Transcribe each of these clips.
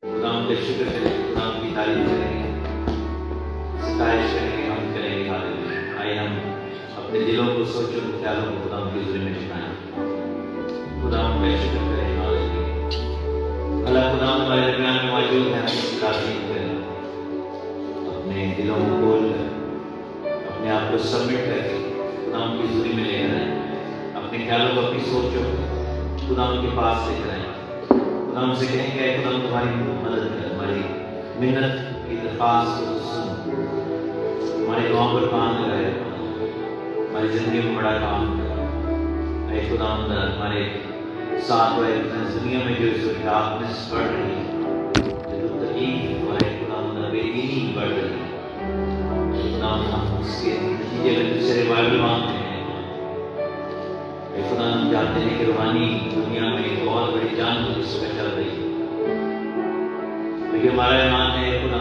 खुदा के शुक्र करें, खुदा की तारीफ करेंगे, सितारिश करेंगे, हम करेंगे। हालेलुया। आइए हम अपने दिलों को, सोचों को, ख्यालों को खुदा की हुजूरी में झुकाएं, खुदा का शुक्र करें। हालेलुया। अल्लाह खुदा हमारे दरमियान में मौजूद है, हम उसकी तारीफ करें, अपने दिलों को खोलकर, अपने आप को सबमिट करके खुदा की हुजूरी में लेकर आए, अपने ख्यालों को, अपनी सोचों को खुदा के पास लेकर आए। खुदा हमसे कहेंगे, खुदा तुम्हारी मदद कर, हमारी मिन्नत की दरख्वास्त को सुन, हमारी दुआओं पर काम लगाए, हमारी जिंदगी में बड़ा काम कर। खुदा हमारे साथ वाले दुनिया में जो इस वक्त डार्कनेस बढ़ रही है, जो तकलीफ हमारे खुदा बेदीनी बढ़ रही है, खुदा हम उसके नतीजे में तुझसे रिवाइवल मांगते हैं। खुदा हम जानते हैं कि रूहानी दुनिया में एक बहुत बड़ी जान इस वक्त चल रही है, लेकिन हमारा ईमान है खुदा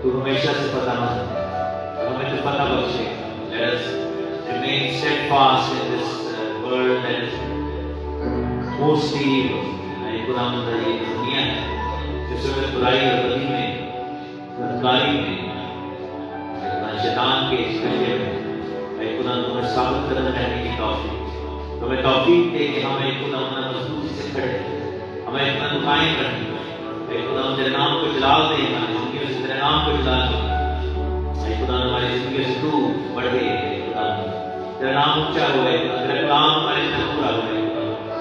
तू हमेशा से पता मत है, हमें तो पता बख्शे। Let us remain steadfast in this world that is mostly evil. खुदा ये दुनिया है जिस वक्त बुराई और बदी में, बदकारी में, शैतान के शिकंजे में, खुदा तुम्हें साबित कदम रहने की तौफीक, हमें तौफीक दे कि हमें खुदा मजबूती से खड़े, हमें इतना कायम रखें। खुदा तेरे नाम को जलाल दे, हमारी जिंदगी से तेरे नाम को जलाल दे। खुदा हमारी जिंदगी से तू बढ़े, खुदा तेरा नाम ऊंचा हो, तेरा कलाम हमारे अंदर पूरा हो,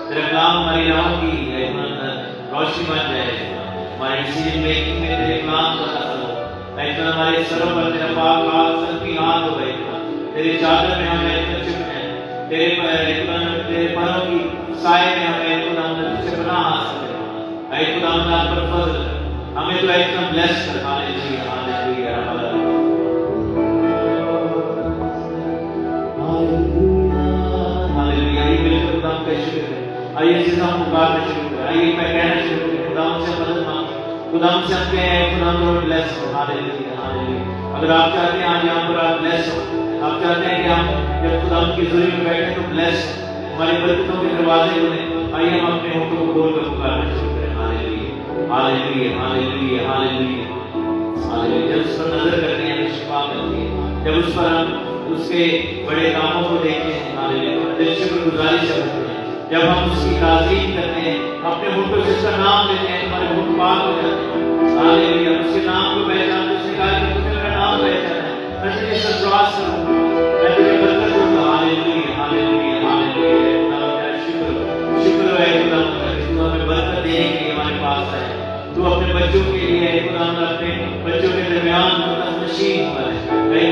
तेरा कलाम हमारी राहों की रोशनी बन जाए, हमारे डिसीजन मेकिंग में तेरे कलाम का असर हो। हमारे सरों पर तेरा पाक की हाथ हो, तेरी चादर में हमें चुपने, तेरे पैरों की साए में हमें खुदा तुझसे पनाह हासिल है। खुदा पर फजल हमें तो एकदम ब्लेस कर। Hallelujah, hallelujah, hallelujah. ये मिलकर खुदा का शुक्र है। आइए इसे हम पुकारना शुरू करें, आइए मैं कहना शुरू करें, खुदा से मदद मांगे, खुदा से हम कहें खुदा को ब्लेस हो। Hallelujah, hallelujah. अगर आप चाहते हैं आज यहाँ पर आप ब्लेस हो, आप चाहते हैं कि हम जब खुदा की हुजूरी में बैठे तो ब्लेस हमारी बरकतों के दरवाजे खुले, आइए हम अपने होठों को खोल कर पुकारना शुरू करें। Hallelujah, hallelujah, hallelujah, hallelujah, hallelujah. जब उस पर नजर करते हैं हमें शिफा मिलती है, जब उस पर हम उसके बड़े कामों को देखते हैं, हालेलुया, दिल शुक्रगुजारी से होते हैं, जब हम उसकी ताज़ीम करते हैं, अपने होठों से उसका नाम लेते हैं, हमारे होठ पाक हो जाते हैं। हालेलुया, उसके नाम को पहचानते, उसने कहा कि तुझे मेरा नाम पहचाना है, मैं तुझे विश्वास करूंगा, मैं तुझे बरकत दूंगा। Hallelujah, hallelujah, hallelujah. शुक्र, शुक्र है खुदा तू हमें बरकत देने के लिए हमारे पास है, तू अपने बच्चों के लिए खुदा अपने बच्चों के दरमियान नशीन पर है।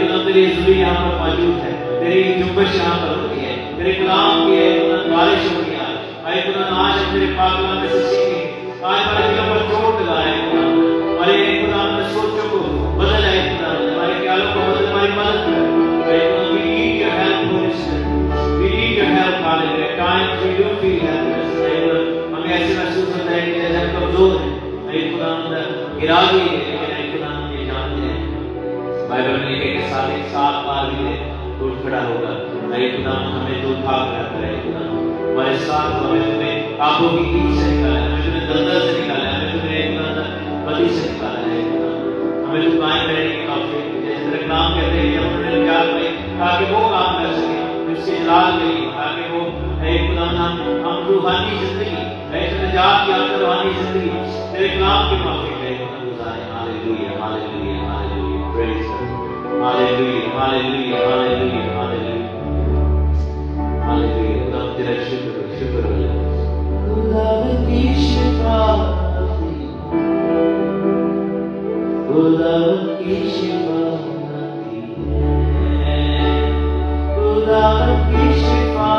खुदा तेरी हुजूरी यहाँ पर मौजूद है, तेरी जुम्बश यहाँ पर होती है, तेरे कलाम की है बारिश होती है। खुदा आज हम तेरे पाक कलाम में से सीखें, आज हमारे दिलों पर चोट लगाए, हमारे खुदा अपने सोचों को बदल है, खुदा हमारे ख्यालों को बदल, हमारी मदद कर। We need your help, Holy Spirit. We need your help, Hallelujah. At times we do feel helpless. हमें ऐसे महसूस होता है कि जैसे हम कमजोर हैं, खुदा गिरा भी है, लेकिन खुदा हम ये जानते हैं, बाइबल में लिखे कि सात बार भी है तो उठ खड़ा होगा। खुदा हमें तो उठा कर रखा है, खुदा हमारे साथ हमें तुम्हें काबू की कीच से निकाला है, हमें तुम्हें दलदल से निकाला है, हमें तुम्हें बदी से निकाला है। हमें तो कायम रहने की काफी जैसे तेरे नाम कहते हैं, जब उन्होंने प्यार में ताकि वो काम कर सके उसके जलाल के लिए, ताकि वो खुदा हम रूहानी जिंदगी निजात की रूहानी जिंदगी तेरे कलाम के माफिक है गुजारे। Hallelujah, hallelujah, hallelujah, praise God, hallelujah, hallelujah, hallelujah, hallelujah, hallelujah. खुदा तेरा शुक्र, शुक्र है खुदा की शिफा, खुदा की शिफा, खुदा की शिफा,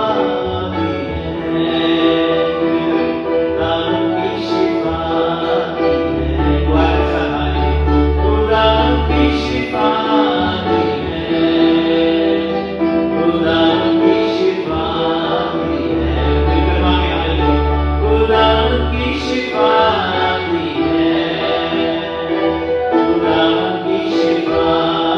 शिफा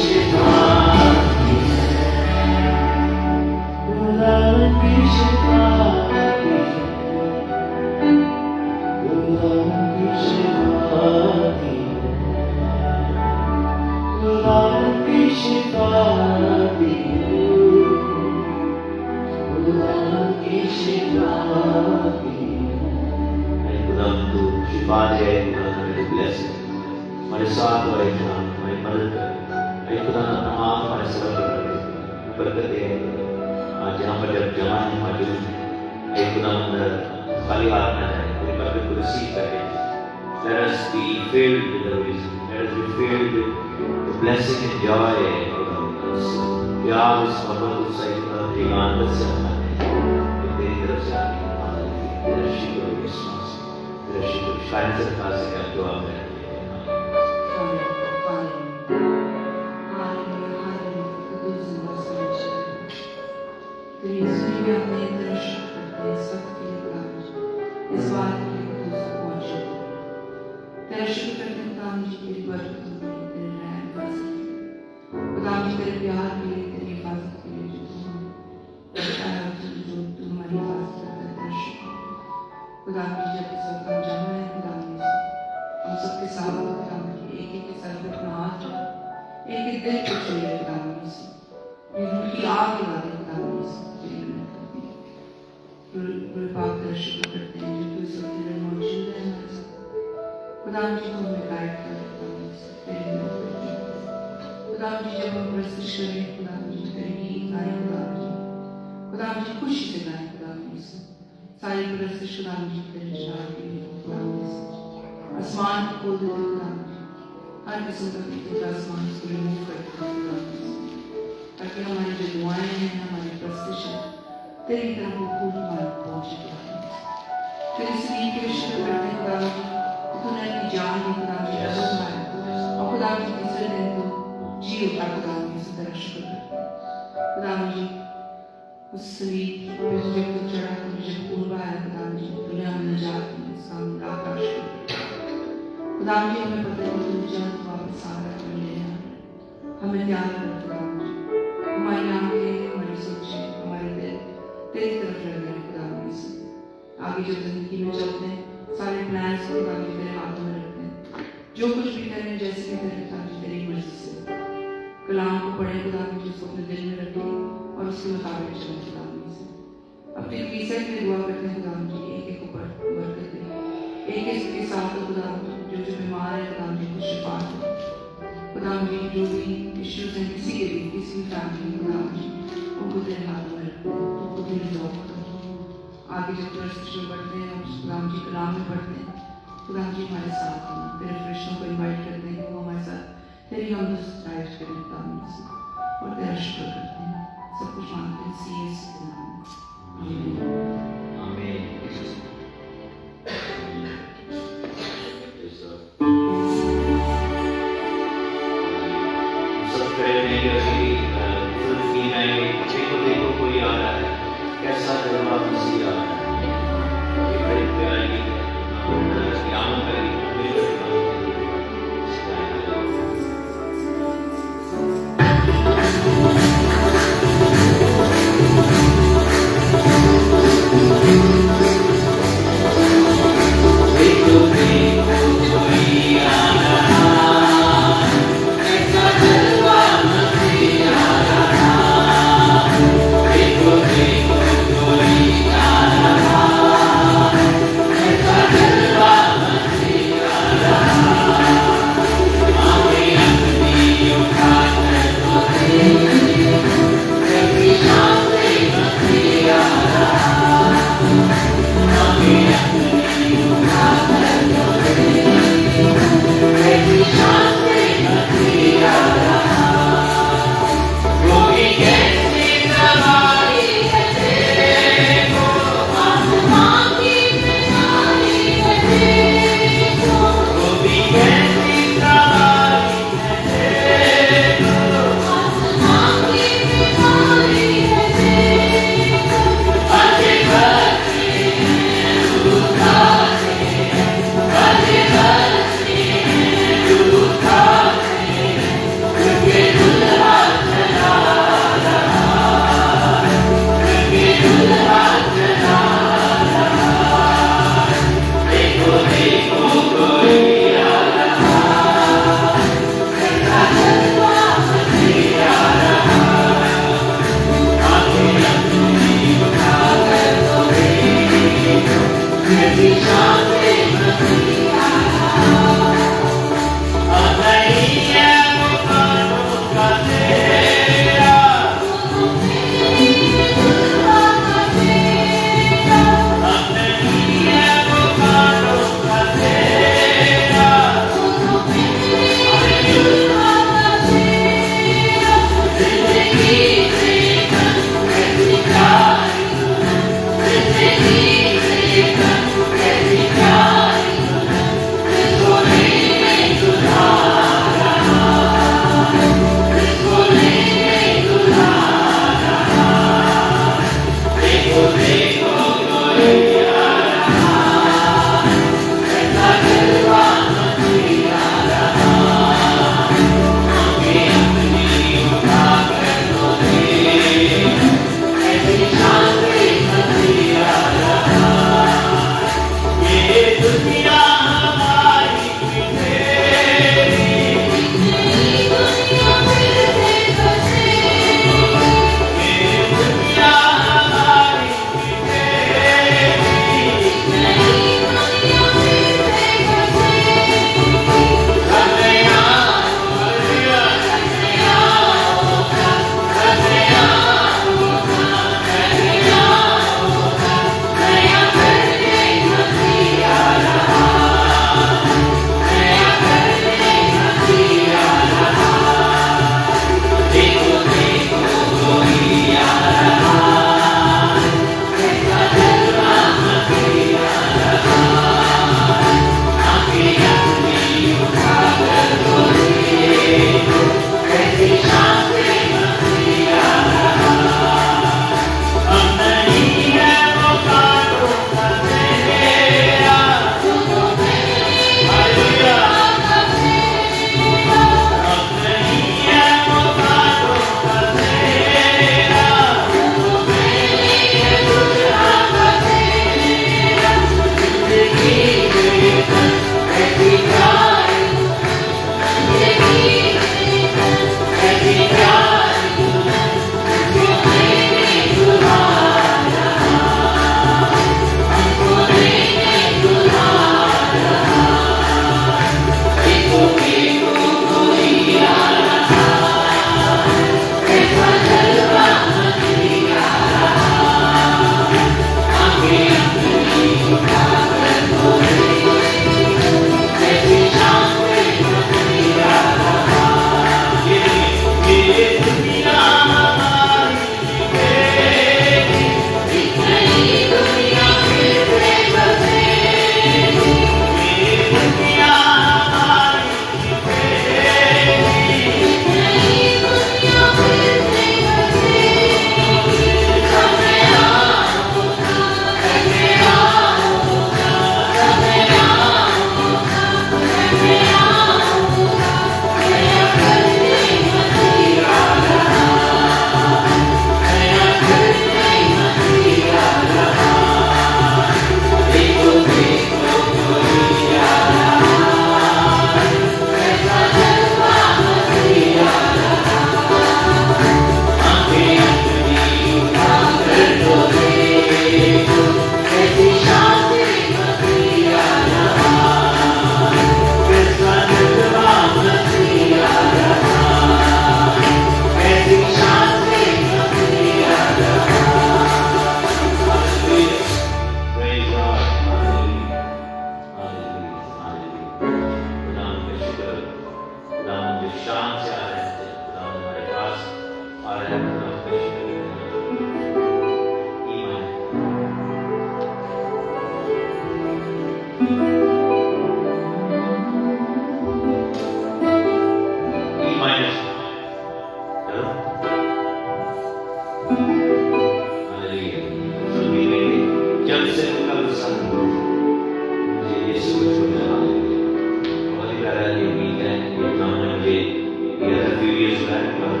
है और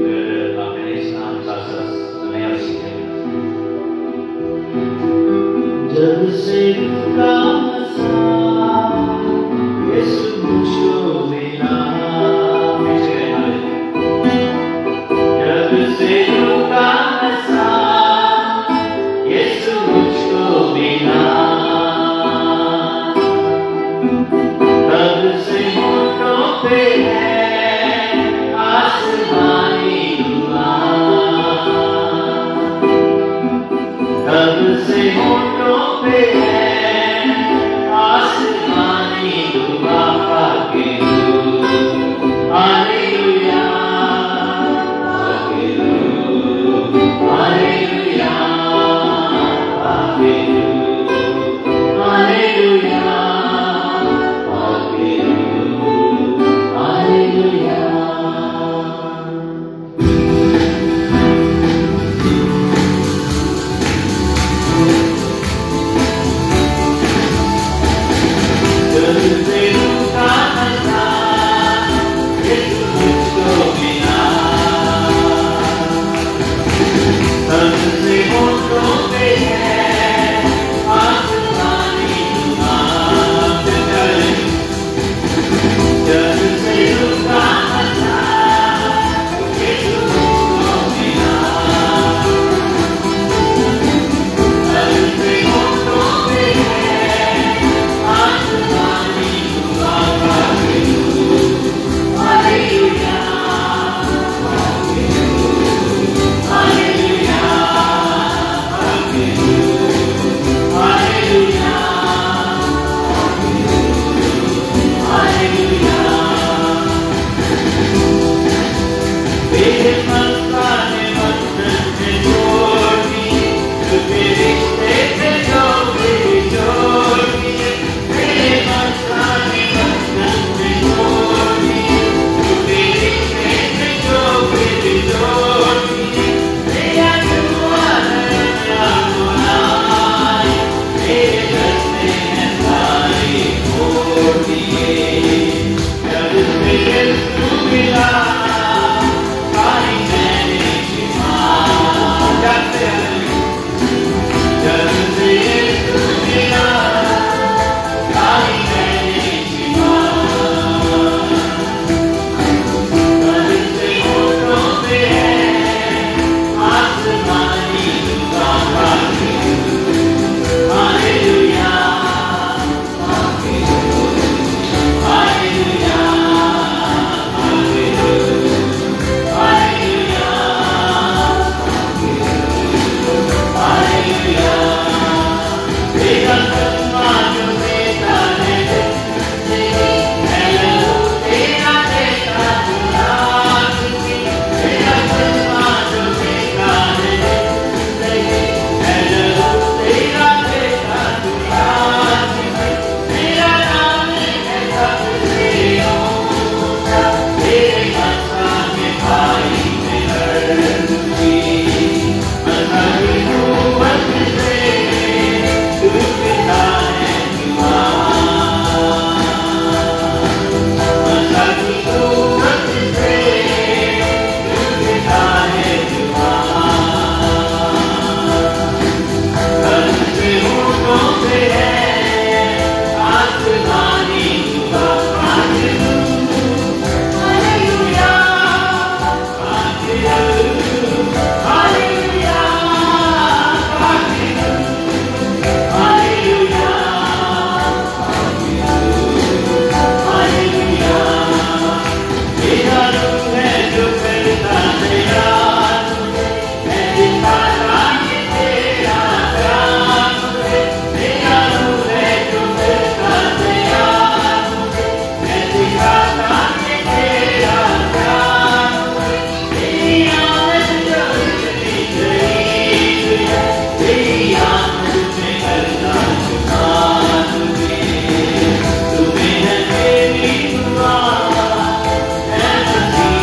फिर आपने इस नाम साथ साथ सुने और सीखे। जब से रुका यीशु मुझको मिला, जब से रुका यीशु मुझको मिला, तब से होठों पे है आसमानी दुआ, तब से होठों पे है आसमानी दुआ पाके हालेलुया, हालेलुया, हालेलुया, हालेलुया। जब से रुका था यीशु मुझको मिला, तब से होठों पे है आसमानी दुआ, जब से रुका था यीशु मुझको मिला, तब से होठों पे है आसमानी दुआ पाके हालेलुया, हालेलुया, हालेलुया, हालेलुया। मेरे मस्ताने बंधन से जोड़ दिए, तुझे रिश्ते से जो मेरी जोड़ दिए, मेरे मस्ताने बंधन से जोड़ दिए, तुझे रिश्ते से जो मेरी जोड़ दिए, मेरा दुआ नया बुलाए, मेरे रास्ते हैं सारे मोड़ दिए, जब से यीशु मिला सारी मैंने छिपा, जब से यीशु मिला सारी मैंने छिपा, तब से होठों पे है आसमानी दुआ पाके हालेलुया, हालेलुया, हालेलुया, हालेलुया। तेरा कलमा जो देता है हेलो, तेरा देता दुलार, तेरा कलमा जो देता है हेलो, तेरा देता दुलार, तेरा नाम है सबसे ऊंचा, तेरे मस्ता में भाई में लड़ती, मज़हबी कुव्वत से तू पिता है दुआ, मज़हबी कुव्वत से तू पिता है दुआ, तब से होठों पे है आसमानी दुआ, hallelujah, hallelujah, hallelujah, hallelujah, hallelujah. तेरा रूप है जो करता तेरा, मैं दिखाता कि तेरा प्यार, तेरा रूप है जो करता तेरा, मैं दिखाता कि तेरा प्यार, तेरी आमद जो इतनी करीब है, तेरी आमद में करता झुका तुझे, तुम्हें है मेरी दुआ, है मसीह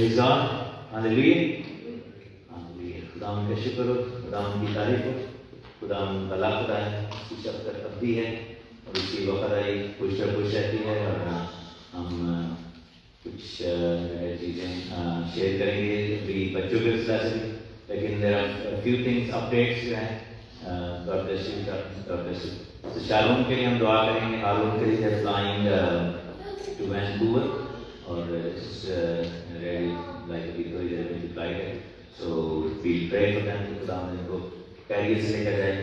Praise God. Hallelujah. Hallelujah. खुदाम का शुक्र हो, खुदाम की तारीफ हो, खुदाम का लाख खुदा है, उसकी शफ़क़त अब्दी है और उसकी वफ़ादारी कुछ रहती है। और हम कुछ चीज़ें शेयर करेंगे अभी बच्चों के सिलसिले से भी, लेकिन there are few things updates जो हैं। God bless you, god bless you. तो शारून के लिए हम दुआ करेंगे, हारून के लिए फ्लाइंग टू वैंकूवर और रेडी लाइक अभी थोड़ी देर में फ्लाइट है। So we pray for them कि खुदा इनको कैरियर से लेकर जाए।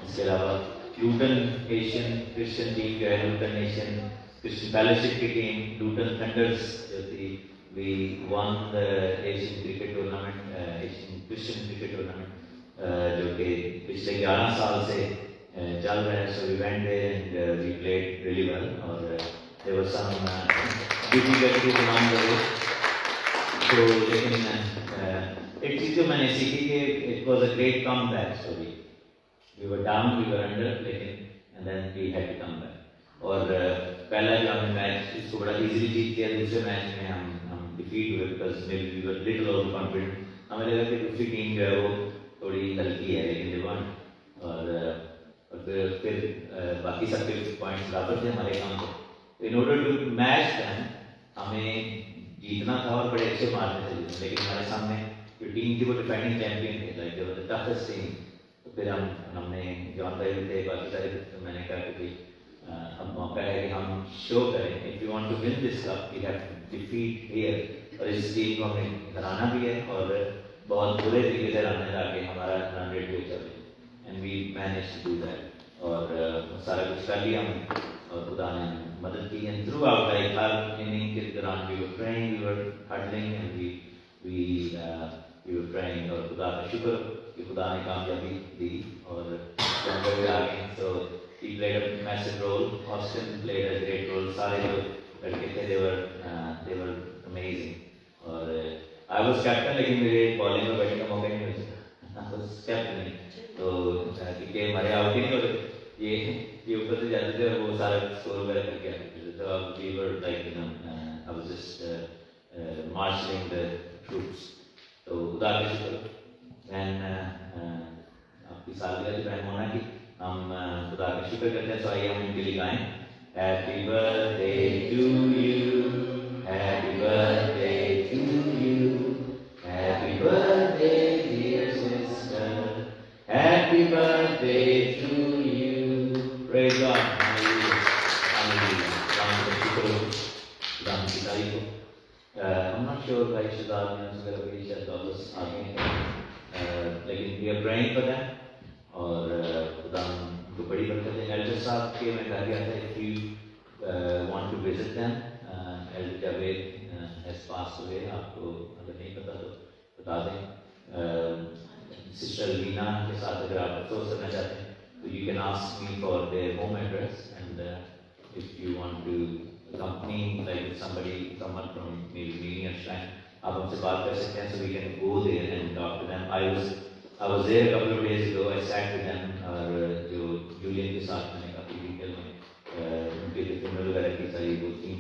इसके अलावा लूटन एशियन क्रिश्चियन टीम जो है, लूटन एशियन क्रिश्चियन फेलोशिप की टीम लूटन थंडर्स जो थी, we won the Asian cricket tournament, Asian Christian cricket tournament जो कि पिछले 11 साल से चल रहा है। So we went there and we played really well और there was some difficulties along the way. तो लेकिन एक चीज़ जो मैंने सीखी कि it was a great comeback story. We were down, we were under, लेकिन and then we had to come back. और पहला जो हमने मैच इसको बड़ा इजीली जीत किया, दूसरे मैच में हम डिफीट हुए because maybe we were little overconfident. हमें लगा कि दूसरी टीम जो है वो थोड़ी हल्की है, लेकिन दे वन। और फिर बाकी सबके पॉइंट्स बराबर थे हमारे काम को। In order to match them हमें जीतना था और बड़े अच्छे मार्जिन से जीतना, लेकिन हमारे सामने जो टीम थी वो डिफेंडिंग चैंपियन थे, like they were the toughest team. तो फिर हमने जॉन भाई थे, बाकी सारे, तो मैंने कहा कि अब मौका है कि हम शो करें, if you want to win this cup we have to defeat here. और इस टीम को हमें हराना भी है और बहुत बुरे तरीके से हराना है ताकि हमारा रन रेट भी चले। And we manage to do that और सारा कुछ कर लिया हमने और खुदा ने मदद की। एंड थ्रू आउट लाइक हर इनिंग के दौरान we were praying, we were huddling and we were praying. और खुदा का शुक्र कि खुदा ने कामयाबी दी और आ गए। सो he played a massive role. Austin played a great role. सारे जो लड़के थे they were amazing. और I was captain, लेकिन मेरे बॉलिंग में बैठने का मौका नहीं मिला। I was captain, तो क्योंकि हमारे आउट ही नहीं होते, ये ऊपर से जाते थे और वो सारा स्कोर वगैरह करके आते थे। तो अब we were like I was just marshalling the troops. तो खुदा के शुक्र। And आपकी सालगिरह जो मोना की हम खुदा का शुक्र करते हैं। तो आइए हम इनके लिए गाएं, happy birthday to you, happy birthday to you, happy birthday dear sister, happy birthday to you. Praise God, hallelujah, hallelujah. खुदा का शुक्र हो, खुदा की तारीफ हो। I'm not sure भाई शहजाद ने वगैरह भी शायद वापस आ गए हैं, लेकिन we are praying for them और खुदा उनको बड़ी बरकत है। एल्डर साहब के मैं कहा गया था, if you want to visit them, elder Javed has passed away, आपको अगर नहीं पता तो बता दें। सिस्टर लीना के साथ अगर आप अफसोस करना चाहते हैं तो you can ask me for their home address and if you want to accompany like someone from maybe Meaning or Shrine, आप हमसे बात कर सकते हैं, so we can go there and talk to them. I was there a couple of days ago. I sat with them और जो Julian के साथ मैंने काफी डिटेल में उनके जो funeral वगैरह की सारी वो थी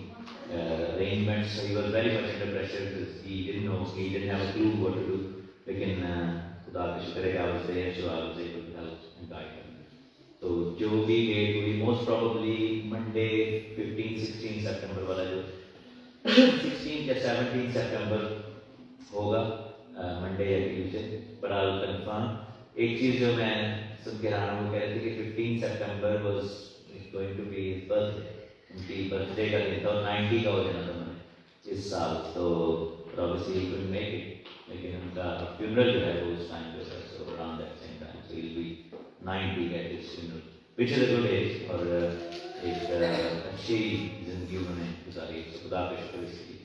arrangements. He was very much under pressure because he didn't have a clue what to do. लेकिन खुदा का शुक्र है कि I was there, so I was able to help and guide them. तो जो भी डेट हुई, मोस्ट प्रोबेबली मंडे 15-16 सितंबर वाला जो 16 या 17 सितंबर होगा, मंडे या Tuesday, but I will confirm. एक चीज़ जो मैं सुन के रहा हूँ, वो कह रहे थे कि 15 September was going to be his birthday, उनकी बर्थडे का दिन था और 90 का हो जाना था मैंने इस साल, तो obviously he couldn't make it, लेकिन उनका फ्यूनरल जो है वो उस टाइम पे है, so around that same time, so he will be 90 at his funeral, which is a good age और एक अच्छी जिंदगी उन्होंने गुजारी। तो खुदा का शुक्र इसलिए।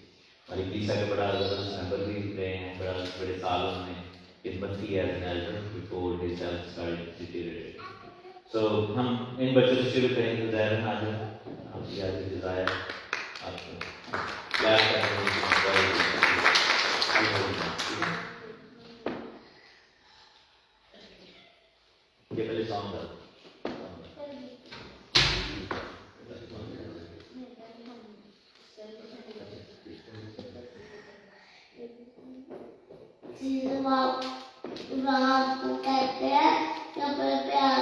हमारी कलीसिया के बड़ा ज़बरदस्त मेंबर भी रहे हैं, बड़े साल उन्होंने खिदमत की as an elder before his health started deteriorating. So हम इन बच्चों से शुरू करेंगे। ज़ाहिर आज आपकी आज डिज़ायर आपको क्लास करने ये पहले सॉन्ग था। जब आप इब्राहिम को कहते हैं कि अपने प्यार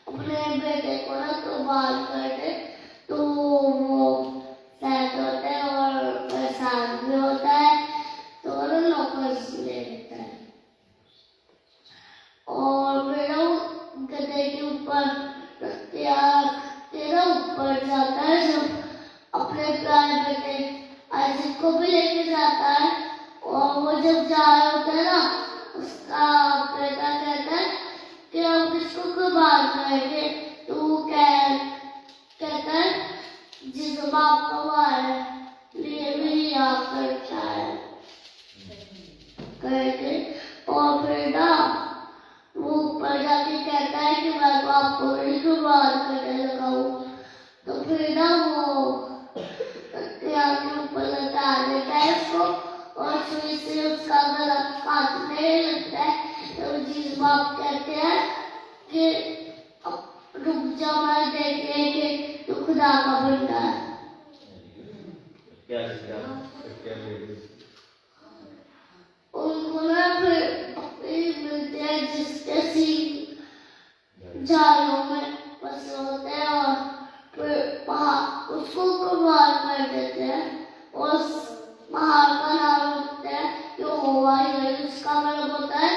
अपने बेटे को ना कुर्बान कर दे, तो वो सहज होता है और परेशान भी होता है, तो वो नौकरी ले लेता है और फिर वो गधे के ऊपर तेरा ऊपर जाता है, जब अपने प्यारे बेटे आइज़ैक को भी लेके जाता है। और वो जब जा रहे होते हैं ना, उसका बेटा कहता है कि हम किसको कुर्बान करेंगे, तो वो कहता है जिस बाप को हमारे लिए भी याद करता है करके। और फिर ना वो ऊपर जाके कहता है कि मैं तो आपको भी कुर्बान करने लगा हूँ, तो फिर ना वो यहाँ के ऊपर लटा देता है उसको और सुई से उसका गला काटने लगता है। तो जिस बाप कहते हैं कि रुक जा, मैं देखने के तो खुदा का बंदा है। उनको ना फिर मिलते हैं जिसके सींग झाड़ों में फंसे होते हैं और फिर पहाड़ उसको कुर्बान कर देते हैं और पहाड़ का नाम रखते हैं यहोवा यीरे। उसका मतलब होता है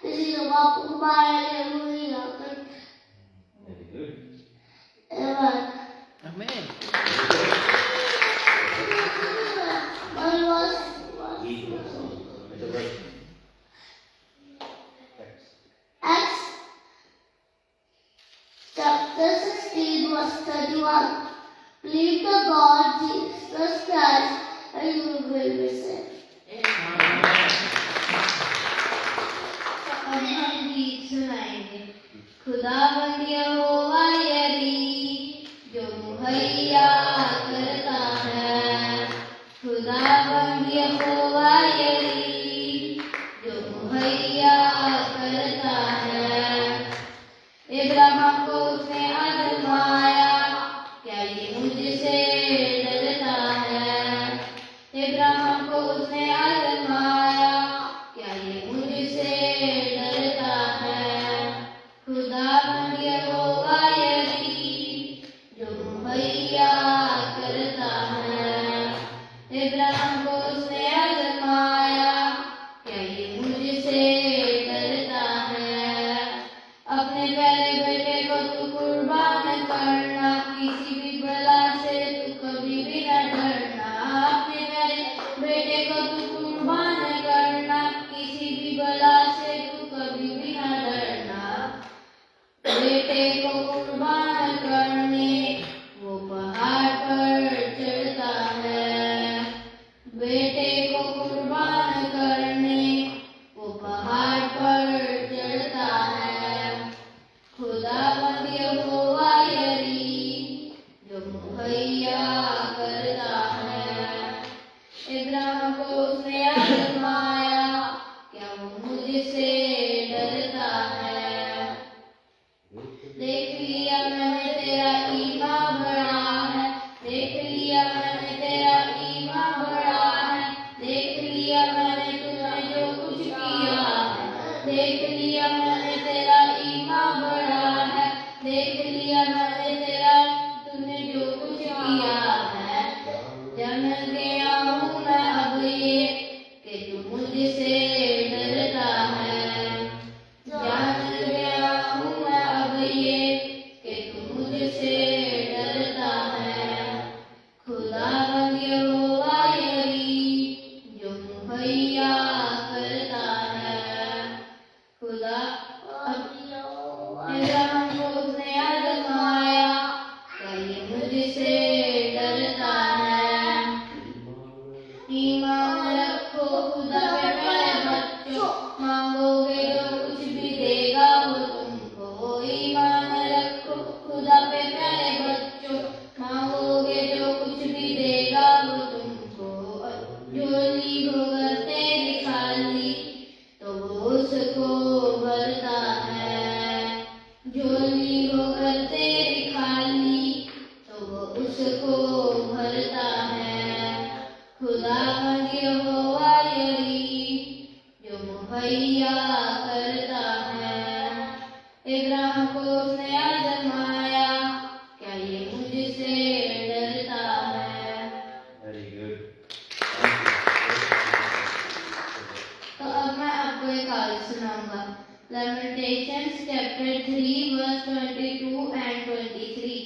किसी को बाप को मारने के लिए मुझे ना कर। Amen. Acts chapter 16 verse 31. Believe the God Jesus Christ and you will be saved. अब हम गीत सुनाएंगे। खुदावंद यहोवा यरी जो मुहैया करता है, खुदावंद यहोवा यरी जो मुहैया करता है। इब्राहिम को उसने आजमाया, क्या ये मुझसे डरता है। इब्राहिम को उसने आजमाया, क्या ये मुझसे डरता है। खुदावंद यहोवा यरी जो मुहैया करता है। इब्राहिम को उसने आजमाया, क्या ये मुझसे डरता है। अपने प्यारे बेटे को तू कुर्बान करना, किसी भी बला से तू कभी भी न डरना। अपने प्यारे बेटे को तू कुर्बान करना, किसी भी बला से तू कभी भी न डरना। बेटे को कुर्बान करने वो पहाड़ पर चढ़ता है। बेटे को कुर्बान करने वो पहाड़ पर चढ़ता है। खुदावंद यहोवा यरी जो मुहैया करता है। इब्राहिम को उसने आजमाया, क्या वो मुझसे डरता है। देख लिया मैंने तेरा ईमान बड़ा है, देख लिया मैंने तेरा ईमान बड़ा है। देख लिया मैंने तूने जो कुछ किया है, देख लिया मैंने तेरा ईमान बड़ा है। देख लिया मैंने तेरा तूने जो कुछ किया है। जान गया हूँ मैं अब ये कि तू मुझसे डरता है। जान गया हूँ मैं अब ये राह को उसने आजमाया, क्या ये मुझसे डरता है? Very good. तो अब मैं आपको एक आयत सुनाऊंगा। Lamentations chapter 3 verse 22 and 23.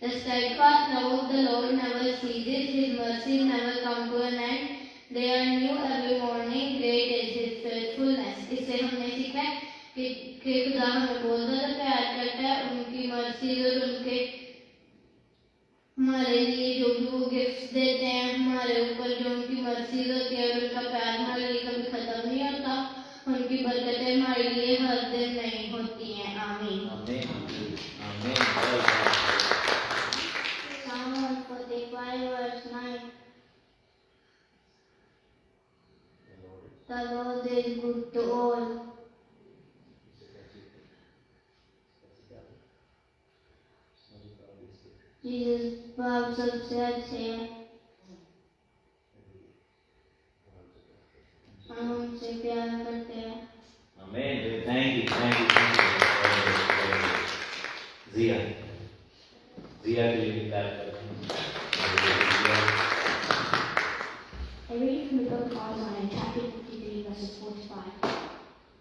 The steadfast love of the Lord never ceases, His mercies never come to an end. They are new every morning, great is His faithfulness. इससे हमने सीखा है कि खुदा हमें बहुत ज़्यादा प्यार करता है। उनकी मर्सी और उनके हमारे लिए जो भी वो गिफ्ट्स देते हैं हमारे ऊपर, जो उनकी मर्सी होती है और उनका प्यार हमारे लिए कभी खत्म नहीं होता। उनकी बरकतें हमारे लिए हर दिन नहीं होती हैं। आमीन। Psalm 145 verse 9. The Lord is good to all. Jesus बाप सबसे अच्छे हैं, हम उनसे प्यार करते हैं। Amen. Thank you. Thank you. Zia. Zia, will you be glad for A reading from the book of Isaiah, chapter 53, verses 4 to 5.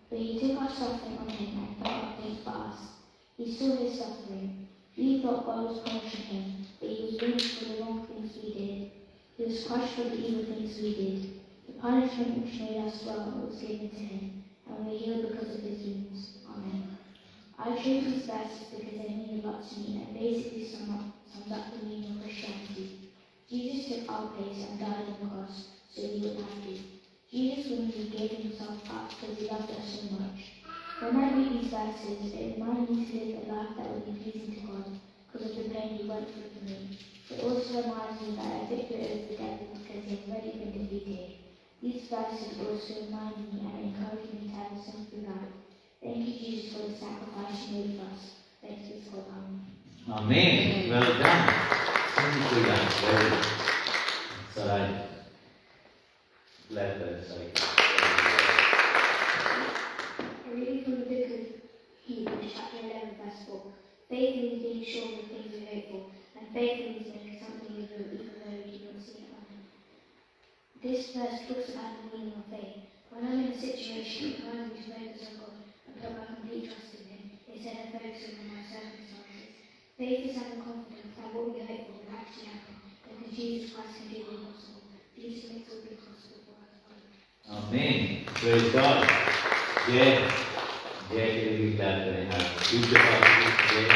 But he took our suffering on him and felt our pain for us. He saw his suffering. We thought God was punishing him, but he was wounded for the wrong things we did. He was crushed for the evil things we did. The punishment which made us well was given to him, and we are healed because of his wounds. Amen. I chose these verses because they mean a lot to me and basically sum up the meaning of Christianity. Jesus took our place and died on the cross so we would have to. Jesus willingly gave himself up because he loved us so much. When I read these verses, it reminds me to live a life that will be pleasing to God because of the pain he went through for me. It also reminds me that I victory over the devil because he has already been defeated. These verses also remind me and encourage me to have a simple life. Thank you, Jesus, for the sacrifice you made for us. Thank you for coming. Amen. Well done. Very good. Sarai. Glad that it's like. A reading from the book of Hebrews, chapter 11, verse 4. Faith is being sure of the things we hope for, and faith is knowing something is real, even though we do not see it. This verse talks about the meaning of faith. When I'm in a situation, it reminds me to focus on God and put my complete trust in Him, instead of focusing on my circumstances. Faith is having confidence that what we hope for will actually happen, because Jesus Christ can do the impossible. Jesus makes all things possible for us. Amen. Praise God. Jay के लिए भी glad करें हैं। future possibility Jay.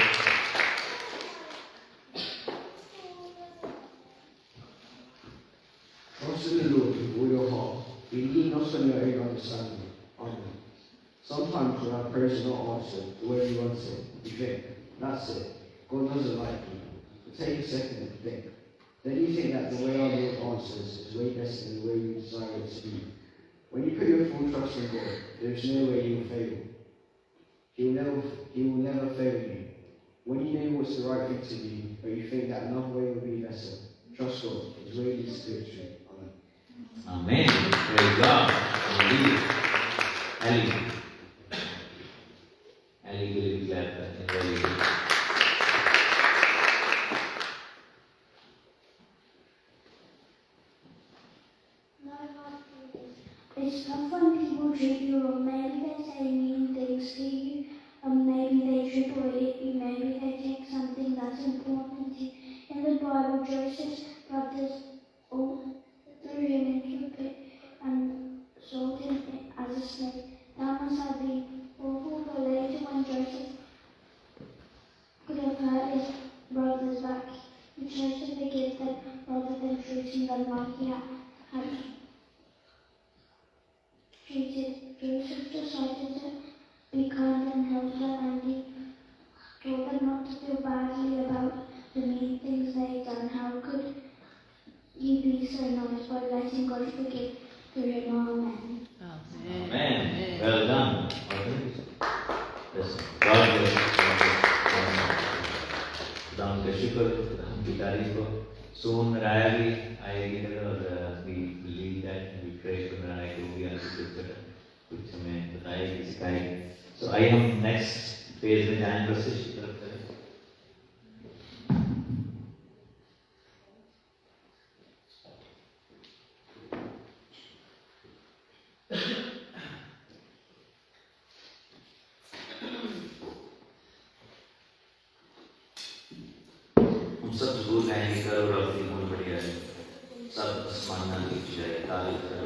Trust in the Lord with all your heart. Lean not on your own understanding. Amen. Sometimes when our prayers are not answered the way we want it, we think, that's it. God doesn't like me. But take a second and think. Then you think that the way our Lord answers is way better than the way you desire it to be. When you put your full trust in God, there is no way He will fail. He will never fail you. When you know what's the right thing to do, but you think that another way will be better, trust God. His way leads to victory. Amen. Praise God. Indeed. Ali will be glad that very good. It's tough when people treat you wrong. Maybe they say mean things to you, and maybe they trip or hit you. Maybe they take something that's important to you. In the Bible, Joseph's brothers all threw him into a pit and sold him as a slave. That must have been awful, but later when Joseph could have hurt his brothers back, he chose to forgive them rather than treating them like he had treated. Joseph decided to be kind and helpful, and he told them not to feel badly about the mean things they'd done. How could you be so nice by letting God forgive through him? Amen. Amen. Well done. Yes. God bless you. खुदाम का शुक्र, खुदाम की तारीफ हो। Soon Mariah भी आएगी और we believe that and we pray for Mariah को भी आगे कुछ हमें बताएगी, सिखाएगी। So आइए हम next पेज में जाएं, वर्सेस की तरफ करें। हम सब जरूर गाएंगे, करो रब्बी बहुत बढ़िया है, सब आसमान की जय तारीफ करो।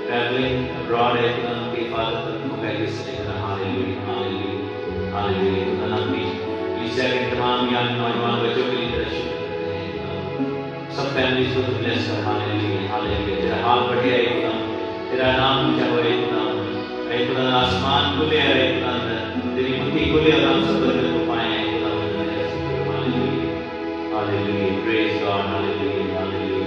traveling abroad है खुदा की हिफाजत उनको पहले से लेकर हालेलुया हालेलुया हालेलुया खुदा अपनी कलीसिया के तमाम यान नौजवान बच्चों के लिए दर्शन करते हैं सब फैमिलीज को ब्लेस कर हालेलुया हालेलुया तेरा हाथ बढ़े रहे खुदा तेरा नाम ऊंचा हो रहे खुदा ऐ खुदा आसमान खुले रहे खुदा तेरी मुट्ठी खुले और हम सब बरकत को पाए हैं खुदा hallelujah hallelujah praise God hallelujah hallelujah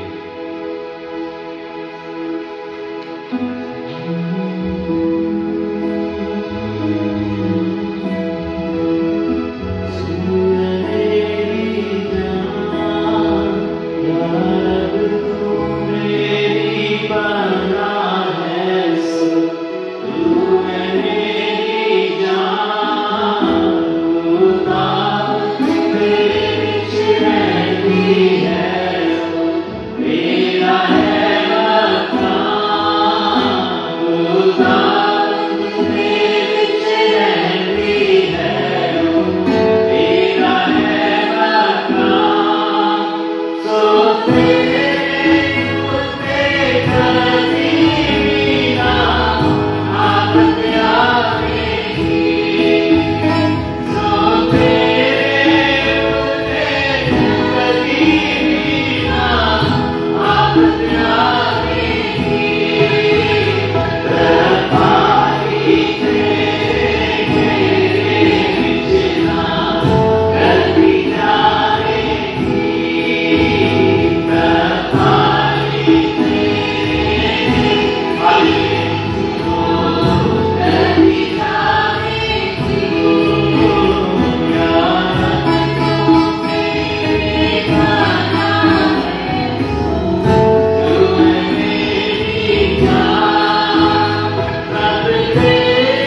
Hey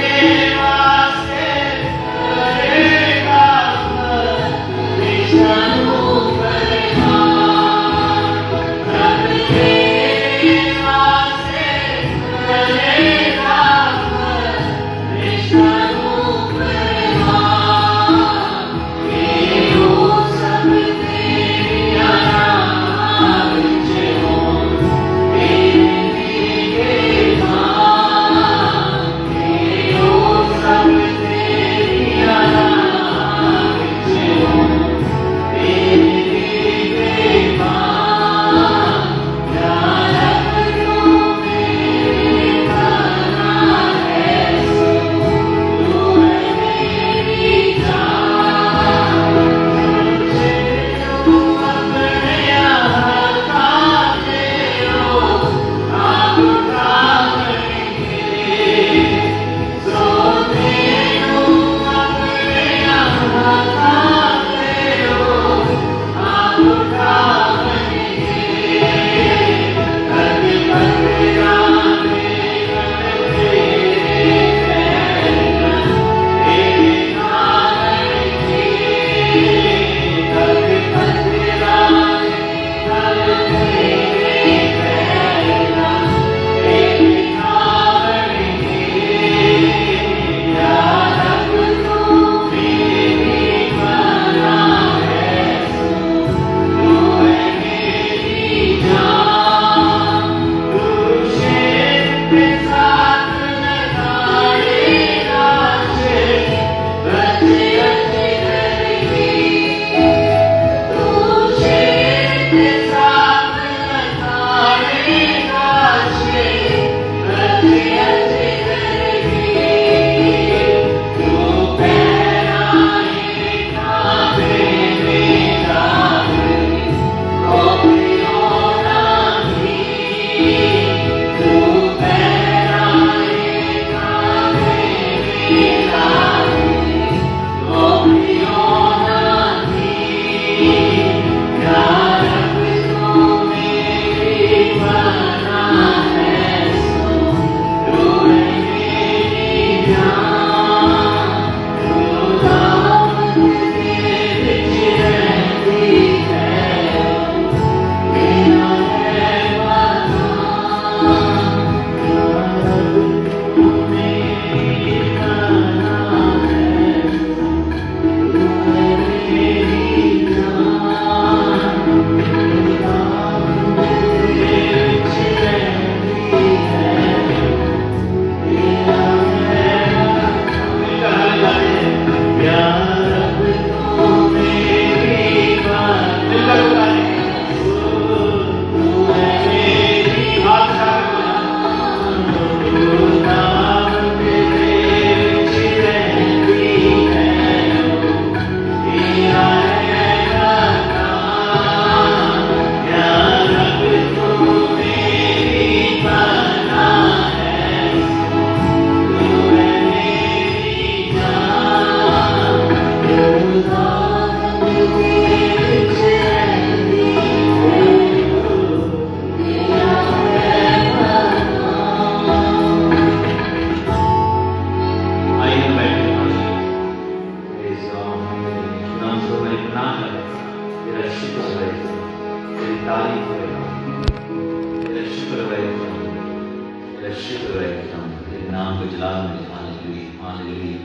नाम को जलाल मिले। Hallelujah, hallelujah,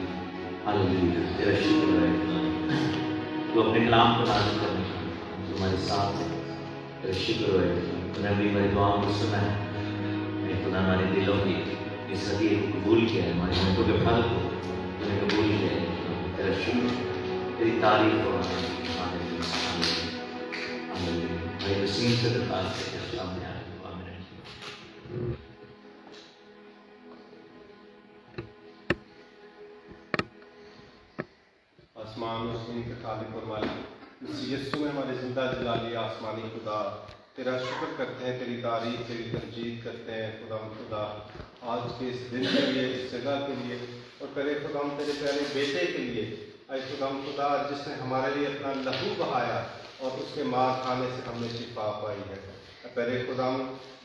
hallelujah. तेरा शुक्र है खुदा, तू अपने कलाम को नाज़िल करने के लिए तुम्हारे साथ है। तेरा शुक्र है तूने भी मेरी दुआओं को सुना है। मेरे खुदा हमारे दिलों की इस हदीये को कबूल किया है, हमारे मिनटों के फल को तूने कबूल किया है। तेरा शुक्र, तेरी तारीफ हो। Hallelujah, hallelujah, hallelujah. भाई तहसीन से दरखास्त है कि सामने आए। आमीन। आसमान और ज़मीन के खालिक और मालिक मसीह यीशु में हमारे जिंदा जलाली आसमानी खुदा, तेरा शुक्र करते हैं, तेरी तारीफ, तेरी तमजीद करते हैं खुदा आज के इस दिन के लिए, इस जगह के लिए, और करे खुदा तेरे प्यारे बेटे के लिए। अय खुदा जिसने हमारे लिए अपना लहू बहाया और उसके मार खाने से हमने शिफा पाई है। करे खुदा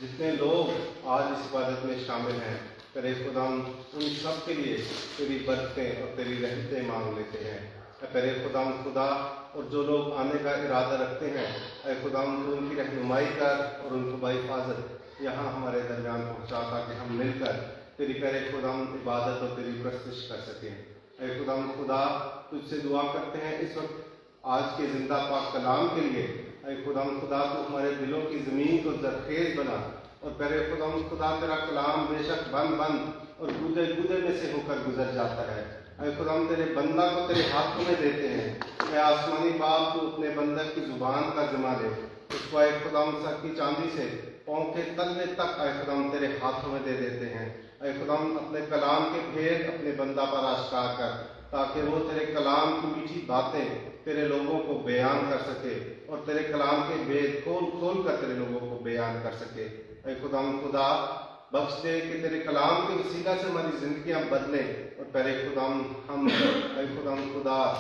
जितने लोग आज इस इबादत में शामिल हैं, करे खुदा उन सब के लिए तेरी बरकतें और तेरी रहमतें मांग लेते हैं। करे खुदा और जो लोग आने का इरादा रखते हैं, अय खुदा उनकी रहनुमाई कर और उनको बाहिफाजत यहाँ हमारे दरमियान पहुँचा, ताकि हम मिलकर तेरी करे खुदा इबादत और तेरी प्रस्तुत कर सकें। अय खुदा तुझसे दुआ करते हैं इस वक्त आज के जिंदा पाक कलाम के लिए। अय खुदा तो हमारे दिलों की ज़मीन को जरखेज बना, और करे खुदा तेरा कलाम बेशक बंद और गुदे में से होकर गुजर जाता है। अय खुदा तेरे बंदा को तेरे हाथों में देते हैं। मैं आसमानी बाप को अपने बंदर की जुबान का जिम्मा ले, उसको अय खुदा सर की चांदी से पाँव के तलवे तक अय खुदा तेरे हाथों में दे देते हैं। अय खुदा अपने कलाम के भेद अपने बंदा पर आश्कार कर, ताकि वो तेरे कलाम की मीठी बातें तेरे लोगों को बयान कर सके, और तेरे कलाम के भेद खोल कर तेरे लोगों को बयान कर सके। अय खुदा बख्श दे कि तेरे कलाम के वसीला से हमारी जिंदगियां बदले, और तेरे खुदा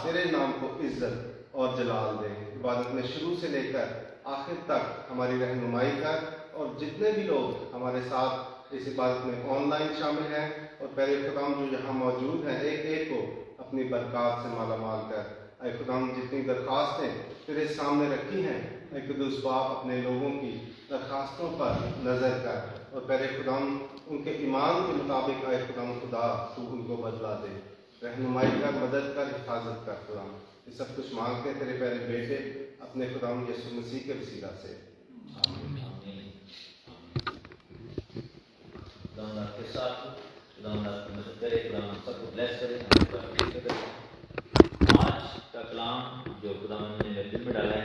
तेरे नाम को इज्जत और जलाल दे। इबादत में शुरू से लेकर आखिर तक हमारी रहनुमाई कर, और जितने भी लोग हमारे साथ इस इबादत में ऑनलाइन शामिल हैं और तेरे खुदा जो यहाँ मौजूद हैं, एक एक को अपनी बरकत से माला माल कर। अय खुदा जितनी दरख्वास्तें तेरे सामने रखी हैं, अय कुदूस बाप अपने लोगों की दरख्वास्तों पर नज़र कर, और तेरे खुदा उनके ईमान के मुताबिक अय खुदा तू उनको बदला दे। रहनुमाई कर, मदद कर, हिफाजत कर खुदा। ये सब कुछ मांगते हैं तेरे प्यारे बेटे अपने खुदा यीशु मसीह के वसीला से। आमीन। आपके साथ आपकी मदद करे, सबको ब्लेस करे। आज का कलाम जो खुदा ने मेरे दिल में डाला है,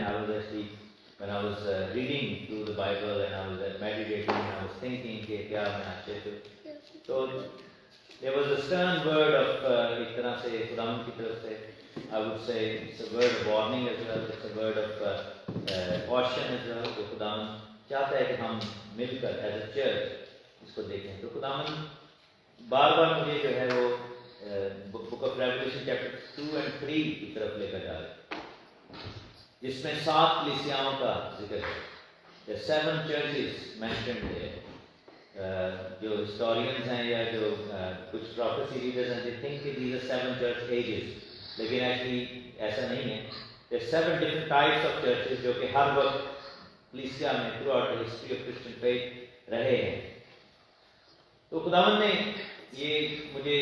when I was reading through the Bible and I was meditating and I was thinking कि क्या मैं अच्छे से, तो there was a stern word of एक तरह से खुदा की तरफ से, I would say it's a word of warning as well, it's a word of caution as well, जो खुदा चाहता है कि हम मिलकर as a church इसको देखें। तो खुदा बार मुझे जो है वो बुक ऑफ रेवलेशन चैप्टर 2 और 3 की तरफ लेकर जा रहे हैं, जिसमें 7 कलीसियाओं का जिक्र है। The 7 churches mentioned there। जो हिस्टोरियंस हैं या जो कुछ प्रोफेसी रीडर्स हैं, they think that these are 7 church ages, लेकिन एक्चुअली ऐसा नहीं है। There are 7 different types of churches जो कि हर वक्त कलीसिया में throughout the history of Christian faith रहे हैं। तो खुदावंद ने ये मुझे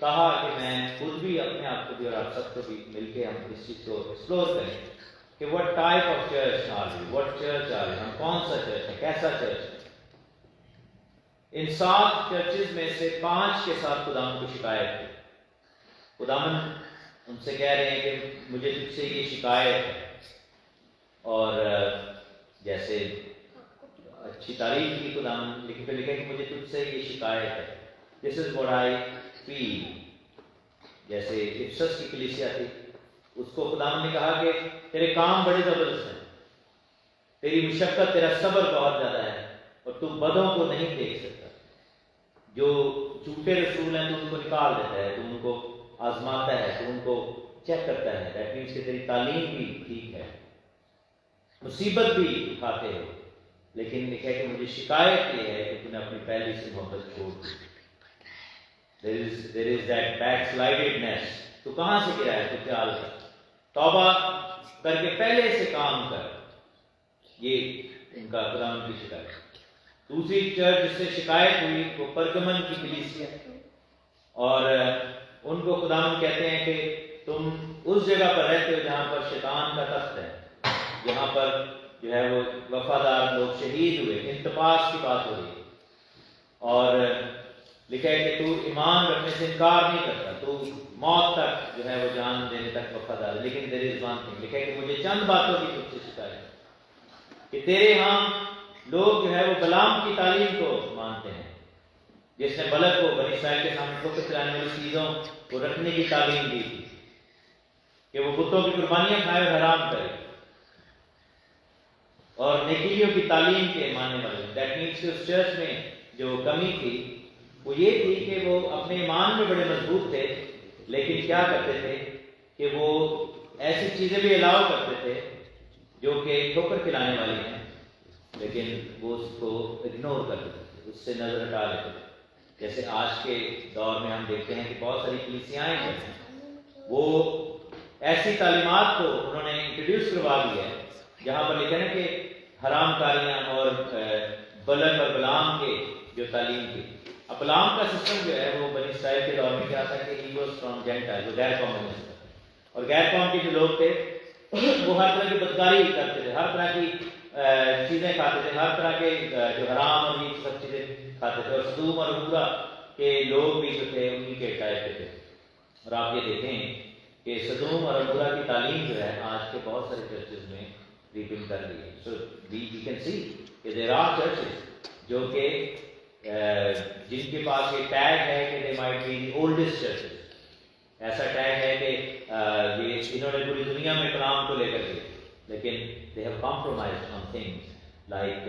कहा कि मैं खुद भी अपने आप को भी और आप सबको भी मिलके हम इस चीज को एक्सप्लोर करें कि what type of church are we, what church are we, हम कौन सा चर्च है, कैसा चर्च है। इन 7 चर्चेज में से 5 के साथ खुदावन को शिकायत थी। खुदावन उनसे कह रहे हैं कि मुझे तुझसे ये शिकायत है, और जैसे अच्छी तारीफ की खुदावन लिख पे लिखा कि मुझे तुझसे ये शिकायत है, this is what I feel. जैसे इफसस की कलीसिया थी, उसको खुदावन ने कहा कि तेरे काम बड़े जबरदस्त हैं, तेरी मुशक्कत, तेरा सब्र बहुत ज्यादा है, और तू बदों को नहीं देख सकता। जो झूठे रसूल हैं तो उनको निकाल देता है, तो उनको आजमाता है, तो उनको चेक करता है। दैट मीन्स कि तेरी तालीम भी ठीक है, मुसीबत भी उठाते हो, लेकिन लिखा है कि मुझे शिकायत ये है कि तूने अपनी पहली से मोहब्बत छोड़ दी। There is that backslidedness। तो कहाँ से गिरा है, तो ख्याल कर, तौबा करके पहले से काम कर। ये इनका खुदावन की शिकायत। दूसरी चर्च जिससे शिकायत हुई वो परगमन की कलीसिया। और उनको खुदावंद कहते हैं कि तुम उस जगह पर रहते हो जहाँ पर शैतान का तख्त है, जहाँ पर जो है वो वफादार लोग शहीद हुए। इंतपास की बात हो रही है और लिखा है कि तू ईमान रखने से इनकार नहीं करता, तू मौत तक जो है वो जान देने तक वफादार है। लेकिन देयर इज वन थिंग, लिखा है कि मुझे चंद बातों की तुझसे शिकायत कि तेरे यहाँ लोग जो है वो बलाम की तालीम को मानते हैं, जिसने बलक को बनी इस्राएल के सामने ठोकर चलाने वाली चीजों को रखने की तालीम दी थी कि वो बुतों की कुर्बानियां खाए और हराम करे, और नेकियों की तालीम के मानने वाले। दैट मीन्स उस चर्च में जो कमी थी वो ये थी कि वो अपने ईमान में बड़े मजबूत थे, लेकिन क्या करते थे कि वो ऐसी चीजें भी अलाउ करते थे जो कि ठोकर खिलाने वाली हैं, लेकिन वो उसको इग्नोर कर देते थे, उससे नजर हटा लेते थे। जैसे आज के दौर में हम देखते हैं कि बहुत सारी कलीसियाएं हैं, वो ऐसी तालीमात को उन्होंने इंट्रोड्यूस करवा दिया है जहाँ पर लिखा है ना कि हरामकारियाँ और बलक और बलाम के जो तालीम थी। अब बलाम का सिस्टम जो है वो बनी इस्राएल के दौर में क्या था कि ही वाज फ्रॉम जेंटाइल, जो गैर कौम में, और गैर कौम के जो लोग थे वो हर तरह की बदकारी करते थे, हर तरह की चीजें खाते थे, हर तरह के जो हराम और ये सब चीजें खाते थे, और सदूम और अमूरा के लोग भी जो थे उन्हीं के टाइप के थे। और आप ये देखें कि सदूम और अमूरा की तालीम जो है आज के बहुत सारे चर्चेज में रीपिंग कर रही है। सो वी कैन सी कि देयर आर चर्चेज जो कि जिनके पास ये टैग है कि they might be the oldest churches, ऐसा टैग है कि ये इन्होंने पूरी दुनिया में कलाम को लेकर के, लेकिन they have compromised on things like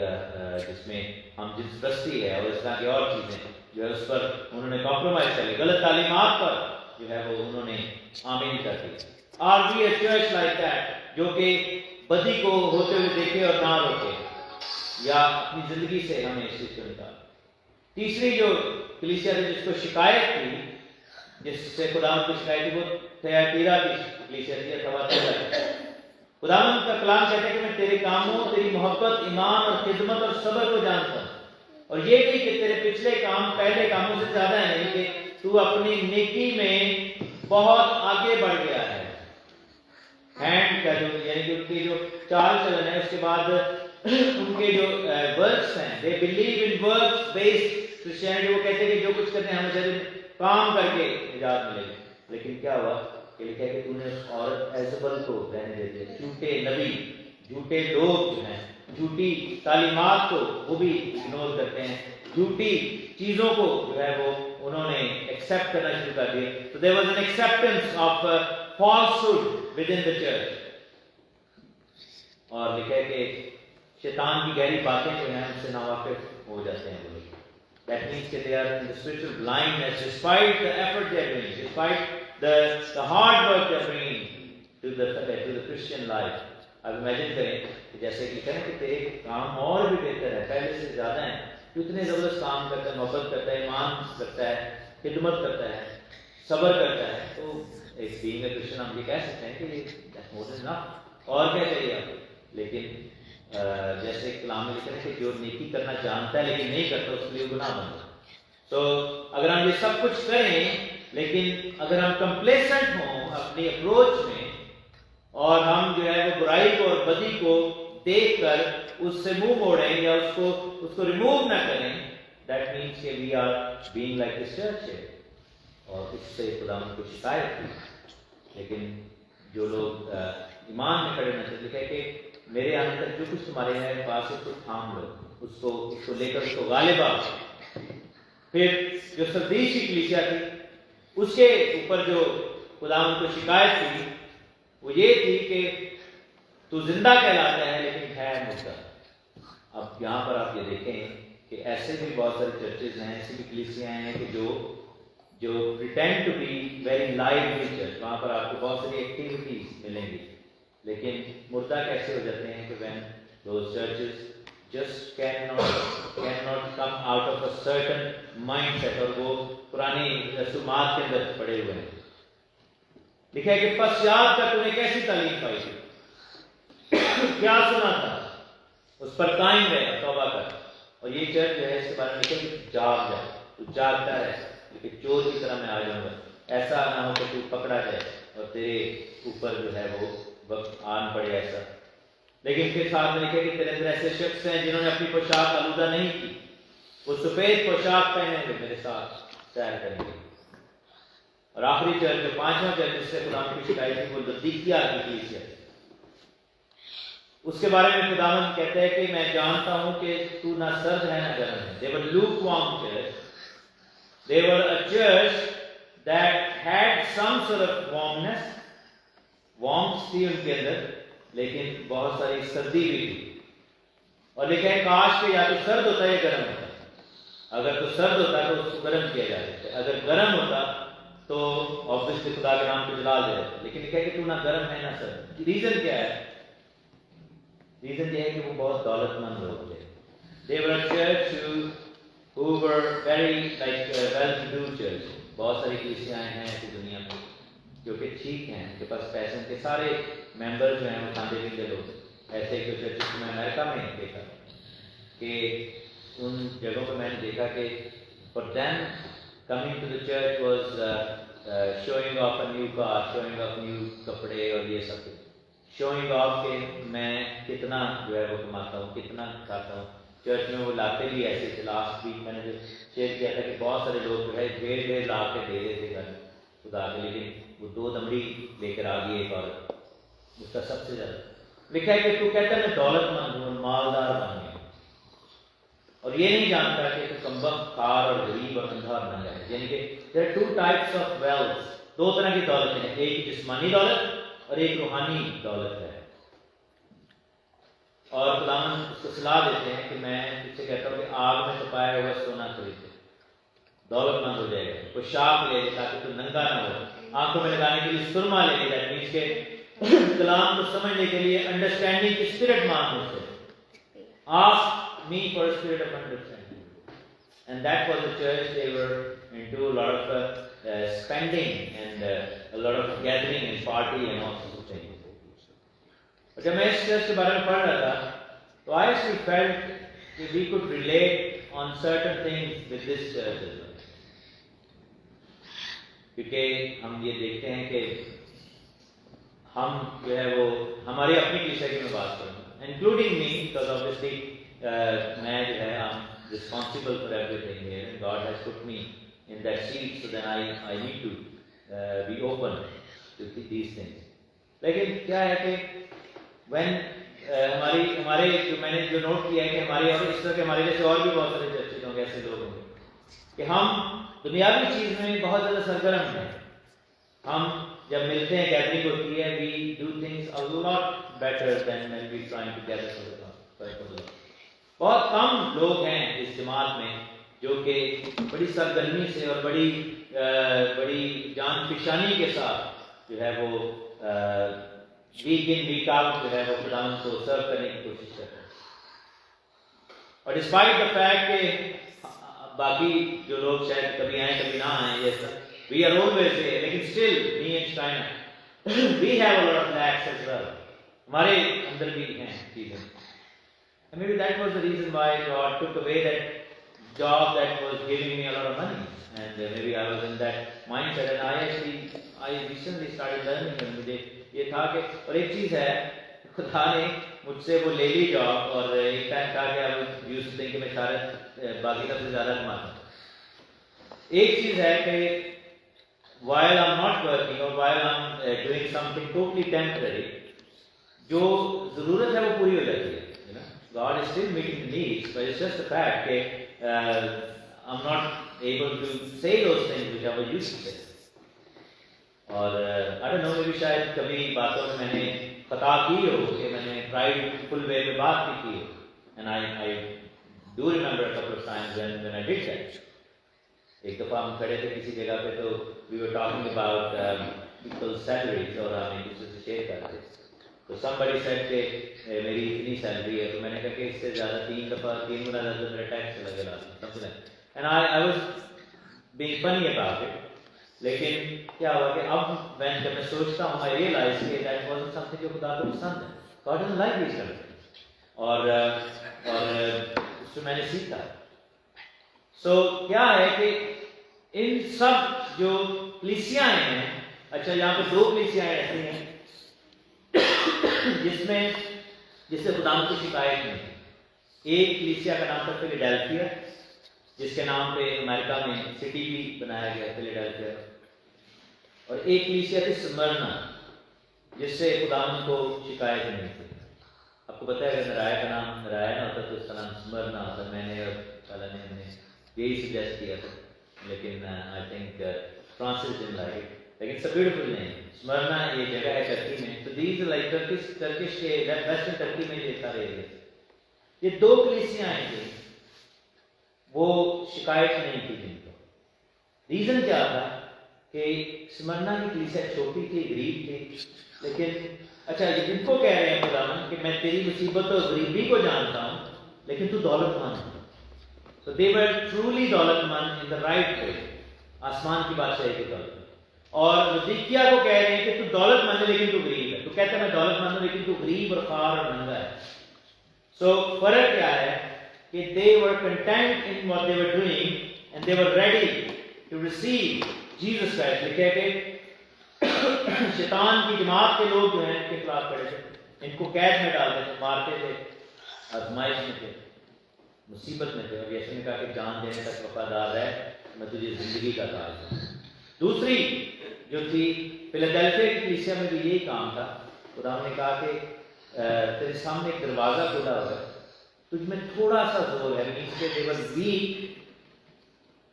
जिसमें हम जिस बस्ती है और इस तरह की और चीजें जो है उस पर उन्होंने कॉम्प्रोमाइज कर ली, गलत तालीमात पर जो है वो उन्होंने आमीन कर दी। Are we a church like that जो कि बदी को होते हुए देखे और ना रोके, या अपनी जिंदगी से हमें इस चीज को निकाल। तीसरी जो कलीसिया थी जिसको शिकायत थी, जिससे खुदावंद की शिकायत थी, वो थयातीरा की कलीसिया थी अथवा थीरा। खुदावंद का कलाम कहता है कि मैं तेरे कामों, तेरी मोहब्बत, ईमान और खिदमत और सब्र को जानता हूँ, और ये नहीं कि तेरे पिछले काम पहले कामों से ज्यादा है, नहीं कि तू अपनी नेकी में बहुत आगे बढ़ गया है। हैंड का जो यानी कि उनकी जो चाल चलन है, उसके बाद उनके जो वर्क्स हैं, they believe in works based Christianity. वो कहते हैं कि जो कुछ करते हैं हमें जरूर काम करके निजात मिलेगी। लेकिन क्या हुआ कि लिखा है कि तूने उस औरत एजबल को रहने दे दिया। झूठे नबी, झूठे लोग जो हैं, झूठी तालीमात को वो भी इग्नोर करते हैं, झूठी चीजों को जो है वो उन्होंने एक्सेप्ट करना शुरू कर दिया। तो there was an acceptance of falsehood within the church. और लिखा है कि शैतान की गहरी बातें जो हैं उनसे नावाकिफ हो जाते हैं लोग। That means that they are in the spiritual blindness, despite the effort they are doing, despite the hard work they are bringing to the Christian life. अब इमेजिन करें कि जैसे कि कहना कि तेरे काम और भी बेहतर है, पहले से ज्यादा है, तो इतने जबरदस्त काम करता है, मोहब्बत करता है, ईमान रखता है, खिदमत करता है, सब्र करता है, तो एक बीइंग अ क्रिश्चियन हम ये कह सकते हैं कि दैट्स मोर देन इनफ, और क्या चाहिए आपको। लेकिन जैसे कलाम में लिखा है कि जो नेकी करना जानता है लेकिन नहीं करता उसके लिए गुनाह बन जाता है। तो अगर हम ये सब कुछ करें, लेकिन अगर हम कंप्लेसेंट हों अपनी अप्रोच में, और हम जो है वो बुराई को और बदी को देखकर उससे मुंह मोड़ें या उसको रिमूव ना करें, दैट मीन्स कि we are being like this church है, और उससे खुदावंद को शिकायत थी। लेकिन जो लोग ईमान में खड़े नहीं थे, लिखा है कि मेरे आने तक जो कुछ तुम्हारे है पास है उसको थाम लो, उसको लेकर उसको गालिब आओ। फिर जो सरदीस की कलीसिया थी उसके ऊपर जो खुदावंद को शिकायत थी वो ये थी कि तू जिंदा कहलाता है लेकिन है मुर्दा। अब यहाँ पर आप ये देखें कि ऐसे भी बहुत सारे चर्चेज हैं, ऐसी भी कलीसियाँ हैं कि जो pretend to be very lively church, वहाँ पर आपको बहुत सारी एक्टिविटीज मिलेंगी, लेकिन मुर्दा कैसे हो जाते हैं कि when those churches just cannot come out of a certain mindset, और वो पुरानी रसूमात के अंदर पड़े हुए हैं। लिखा है कि पश्चात का तूने कैसी तालीम पाई थी, क्या सुना था, उस पर कायम रहे, तौबा कर। और ये चर्च जो है इसके बारे में लिखा है कि जाग जा, तू जागता है लेकिन चोर की तरह मैं आ ऐसा ना हो कि तू पकड़ा जाए और तेरे ऊपर जो है वो वक्त आन पड़े ऐसा। लेकिन फिर साथ में लिखे कि तेरे अंदर ऐसे शख्स हैं जिन्होंने अपनी पोशाक आलूदा नहीं की, वो सफेद पोशाक पहने हुए मेरे साथ सैर करेंगे। और आखिरी चर्च, जो 5वां चर्च जिससे खुदा की शिकायत थी, वो लदीकिया की कलीसिया। उसके बारे में खुदावंद कहते हैं कि मैं जानता हूं कि तू ना सर्द है ना गर्म है। They were lukewarm church. They were a church that had some sort of warmness, warmth थी उनके अंदर, लेकिन बहुत सारी सर्दी भी थी। और लिखा है काश के या तो सर्द होता है या गर्म होता। अगर तो सर्द होता तो उसको गर्म किया जा सकता है, अगर गर्म होता तो ऑब्वियसली खुदा के नाम को जलाल दे देते। लेकिन लिखा है कि तू ना गर्म है ना सर्द। रीजन क्या है? रीजन यह है कि वो बहुत दौलतमंद लोग थे। They were a church who were very like well-to-do church. बहुत सारी कलीसियाएं हैं ऐसी दुनिया में जो कि ठीक हैं, उनके पास पैसे, उनके सारे मेंबर जो हैं वो खाते पीते लोग। ऐसे एक चर्च में अमेरिका में देखा कि उन जगहों पर मैंने देखा कि for them coming to the church was showing off a new car, showing off new कपड़े और ये सब शोइंग ऑफ के मैं कितना जो है वो कमाता हूँ, कितना खाता हूँ। चर्च में वो लाते भी ऐसे थे। लास्ट वीक मैंने जो शेयर किया था कि बहुत सारे लोग जो है 1.5 लाख के दे रहे थे घर खुदा के, लेकिन वो 2 दमड़ी लेकर आ गई एक औरत, उसका सबसे ज्यादा। लिखा है कि तू कहता है मैं दौलतमंद हूँ, मालदार बन गया, और ये नहीं जानता कि तू कमबख्त, कार और गरीब और अंधा और नंगा है। यानी कि there are 2 types of wealth, 2 तरह की दौलत है, एक जिस्मानी दौलत और एक रूहानी दौलत है। और खुदावन उसको सलाह देते हैं कि मैं तुझसे कहता हूँ कि आग में तपाया हुआ सोना खरीदे, दौलतमंद हो जाएगा। पोशाक ले ले ताकि तू नंगा ना हो, आंखों में लगाने के लिए सुरमा ले ले, दैट मींस के कलाम को समझने के लिए अंडरस्टैंडिंग की स्पिरिट मांग मुझसे, ask me for a spirit of understanding. And that was the church, they were into a lot of spending and a lot of gathering and party and all sorts of things. But जब मैं इस church के बारे में पढ़ रहा था तो I actually felt that we could relate on certain things with this church as well. क्योंकि हम ये देखते हैं कि हम जो है वो हमारी अपनी कलीसिया की मैं बात करूँगा, including me, because obviously मैं जो है I'm responsible for everything here and God has put me in that seat, so then I need to be open to these things. लेकिन क्या है कि when हमारे जो मैंने जो नोट किया है कि हमारे और इस तरह के हमारे जैसे और भी बहुत सारे चर्चित होंगे, ऐसे लोग होंगे कि हम दुनियावी चीज में बहुत ज्यादा सरगर्म हैं। हम जब मिलते हैं, गैदरिंग होती है, we do things a lot better than when we trying to gather for the Lord. बहुत कम लोग हैं इस जमात में जो कि बड़ी सरगर्मी से और बड़ी जान पिशानी के साथ जो है वो वीक इन वीक आउट जो है वो खुदावंद को सर्व करने की कोशिश करते हैं। और डिस्पाइट द फैक्ट कि बाकी जो लोग शायद कभी आए कभी ना आए, जैसा वी आर ऑलवेज देयर, लेकिन still me and China we have a lot of lacks as well, हमारे अंदर भी हैं चीजें। And maybe that was the reason why God took away that job that was giving me a lot of money, and maybe I was in that mindset, and I recently started learning, and मुझे ये था कि और एक चीज है, खुदा ने मुझसे वो ले ली जॉब, और एक टाइम था कि अब यूज टू थिंक मैं सारे बाकी सबसे ज्यादा कमाता। एक चीज है कि while I'm not working or while I'm doing something totally temporary, जो जरूरत है वो पूरी हो जाती है। God is still meeting the needs, but it's just the fact that I'm not able to say those things which I was used to say. और I don't know, maybe शायद कभी बातों में मैंने खता की हो कि मैंने prideful way में बात की हो, and I do remember a couple of times when I did that. एक दफा हम खड़े थे किसी जगह पे, तो we were talking about people's salaries, और हम एक दूसरे से शेयर कर रहे थे। तो somebody said कि मेरी इतनी सैलरी है, तो मैंने कहा कि इससे ज़्यादा 3 गुना ज़्यादा मेरा टैक्स लगेगा, something like, and I was being funny about it. लेकिन क्या हुआ कि अब जब मैं सोचता हूँ, I realized कि that wasn't something जो खुदा को पसंद है। God doesn't like these kind of things. और उससे मैंने सीखा। So क्या है कि इन सब जो कलीसियाएं हैं, अच्छा यहाँ पे 2 कलीसियाएं ऐसी हैं जिससे खुदावंद की शिकायत नहीं। एक कलीसिया का नाम था फिलाडेल्फिया, जिसके नाम पे अमेरिका में सिटी भी बनाया गया फिलाडेल्फिया, और एक कलीसिया थी स्मरना, जिससे खुदावंद को शिकायत नहीं थी। आपको पता है अगर नराया का नाम नराया ना होता तो उसका नाम स्मरना होता। मैंने और काला ने हमने यही सजेस्ट किया था, लेकिन I think Francis didn't like it, लेकिन it's a beautiful name. Smyrna ये जगह है टर्की में, तो दीज लाइक टर्किश के वेस्टर्न टर्की में ये सारे एरिया, ये 2 कलीसियाएं थी, वो शिकायत नहीं की जिनको। रीजन क्या था कि स्मरना की कलीसिया छोटी थी, गरीब थी, लेकिन अच्छा ये जिनको कह रहे हैं खुदावंद कि मैं तेरी मुसीबत और गरीबी को जानता हूं, लेकिन तू दौलतमंद है। तो दे वर ट्रूली दौलतमंद इन द राइट वे, आसमान की बादशाही के दौलत। और लदीकिया को कह रहे हैं कि तू दौलतमंद है लेकिन तू गरीब है। तू कहता है मैं दौलतमंद हूं लेकिन तू गरीब और खार और नंगा है। सो फर्क क्या है कि they were content in what they were doing and they were ready to receive Jesus Christ. लिखा है कि शैतान की जमात के लोग जो हैं इनके खिलाफ खड़े थे, इनको कैद में डालते थे, मारते थे, आजमाइश में थे, मुसीबत में थे, और यीशु ने कहा कि जान देने तक वफादार रह, मैं तुझे जिंदगी का ताज दूं। दूसरी जो थी फिलाडेल्फिया की कलीसिया में भी यही काम था। खुदा ने कहा कि तेरे सामने एक दरवाजा खुला होगा, तुझ में थोड़ा सा जोर है, मींस के दे वर वीक,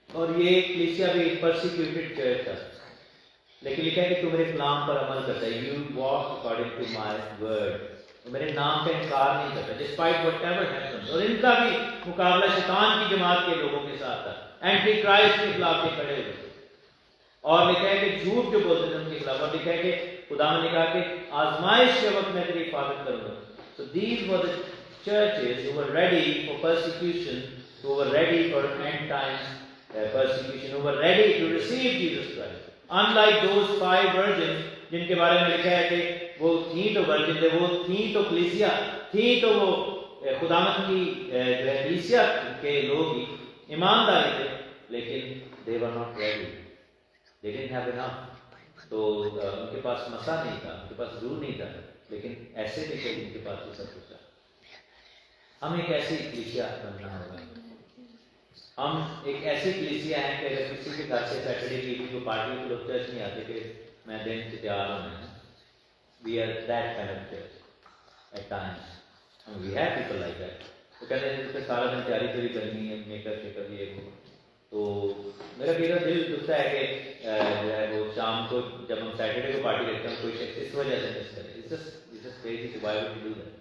और ये कलीसिया भी परसिक्यूटेड चर्च था, लेकिन लिखा है कि तू मेरे कलाम पर अमल करता है, you walk according to my word, तो मेरे नाम का इनकार नहीं करता डिस्पाइट व्हाटएवर हैपेंस। और इनका भी मुकाबला शैतान की जमात के लोगों के साथ था, एंटी क्राइस्ट के खिलाफ ये खड़े हुए। और लिखा है कि झूठ जो बोलते थे उनके खिलाफ, और लिखा है कि खुदा ने कहा कि आजमाइश के वक्त मैं तेरी हिफाजत करूंगा। So these were the churches who were ready for persecution, who were ready for end times persecution, who were ready to receive Jesus Christ. Unlike those 5 virgins जिनके बारे में लिखा है कि वो थी तो वर्जिन थे, वो थी तो कलीसिया थी, तो वो खुदावंद की कलीसिया के लोग ही ईमानदारी थे, लेकिन they were not ready, they didn't have enough। तो उनके पास मसा नहीं था, उनके पास रूह नहीं था, लेकिन ऐसे भी थे जिनके पास वो सब कुछ था। हम एक ऐसी कलीसिया बनना होगा, हम एक ऐसी कलीसिया है कि अगर किसी के घर से सैटरडे की इवनिंग को पार्टी के लोग चर्च नहीं आते कि मैं दिन से तैयार हूँ, we are that kind of church at times, and we have people like that. तो कहते हैं कि सारा दिन तैयारी पूरी करनी है, मेकअप शेकअप ये वो। तो मेरा दिल दुखता है कि जो है वो शाम को जब हम सैटरडे को पार्टी करते हैं, कोई शख्स इस वजह से मिस करे, it's just crazy, why would you do that?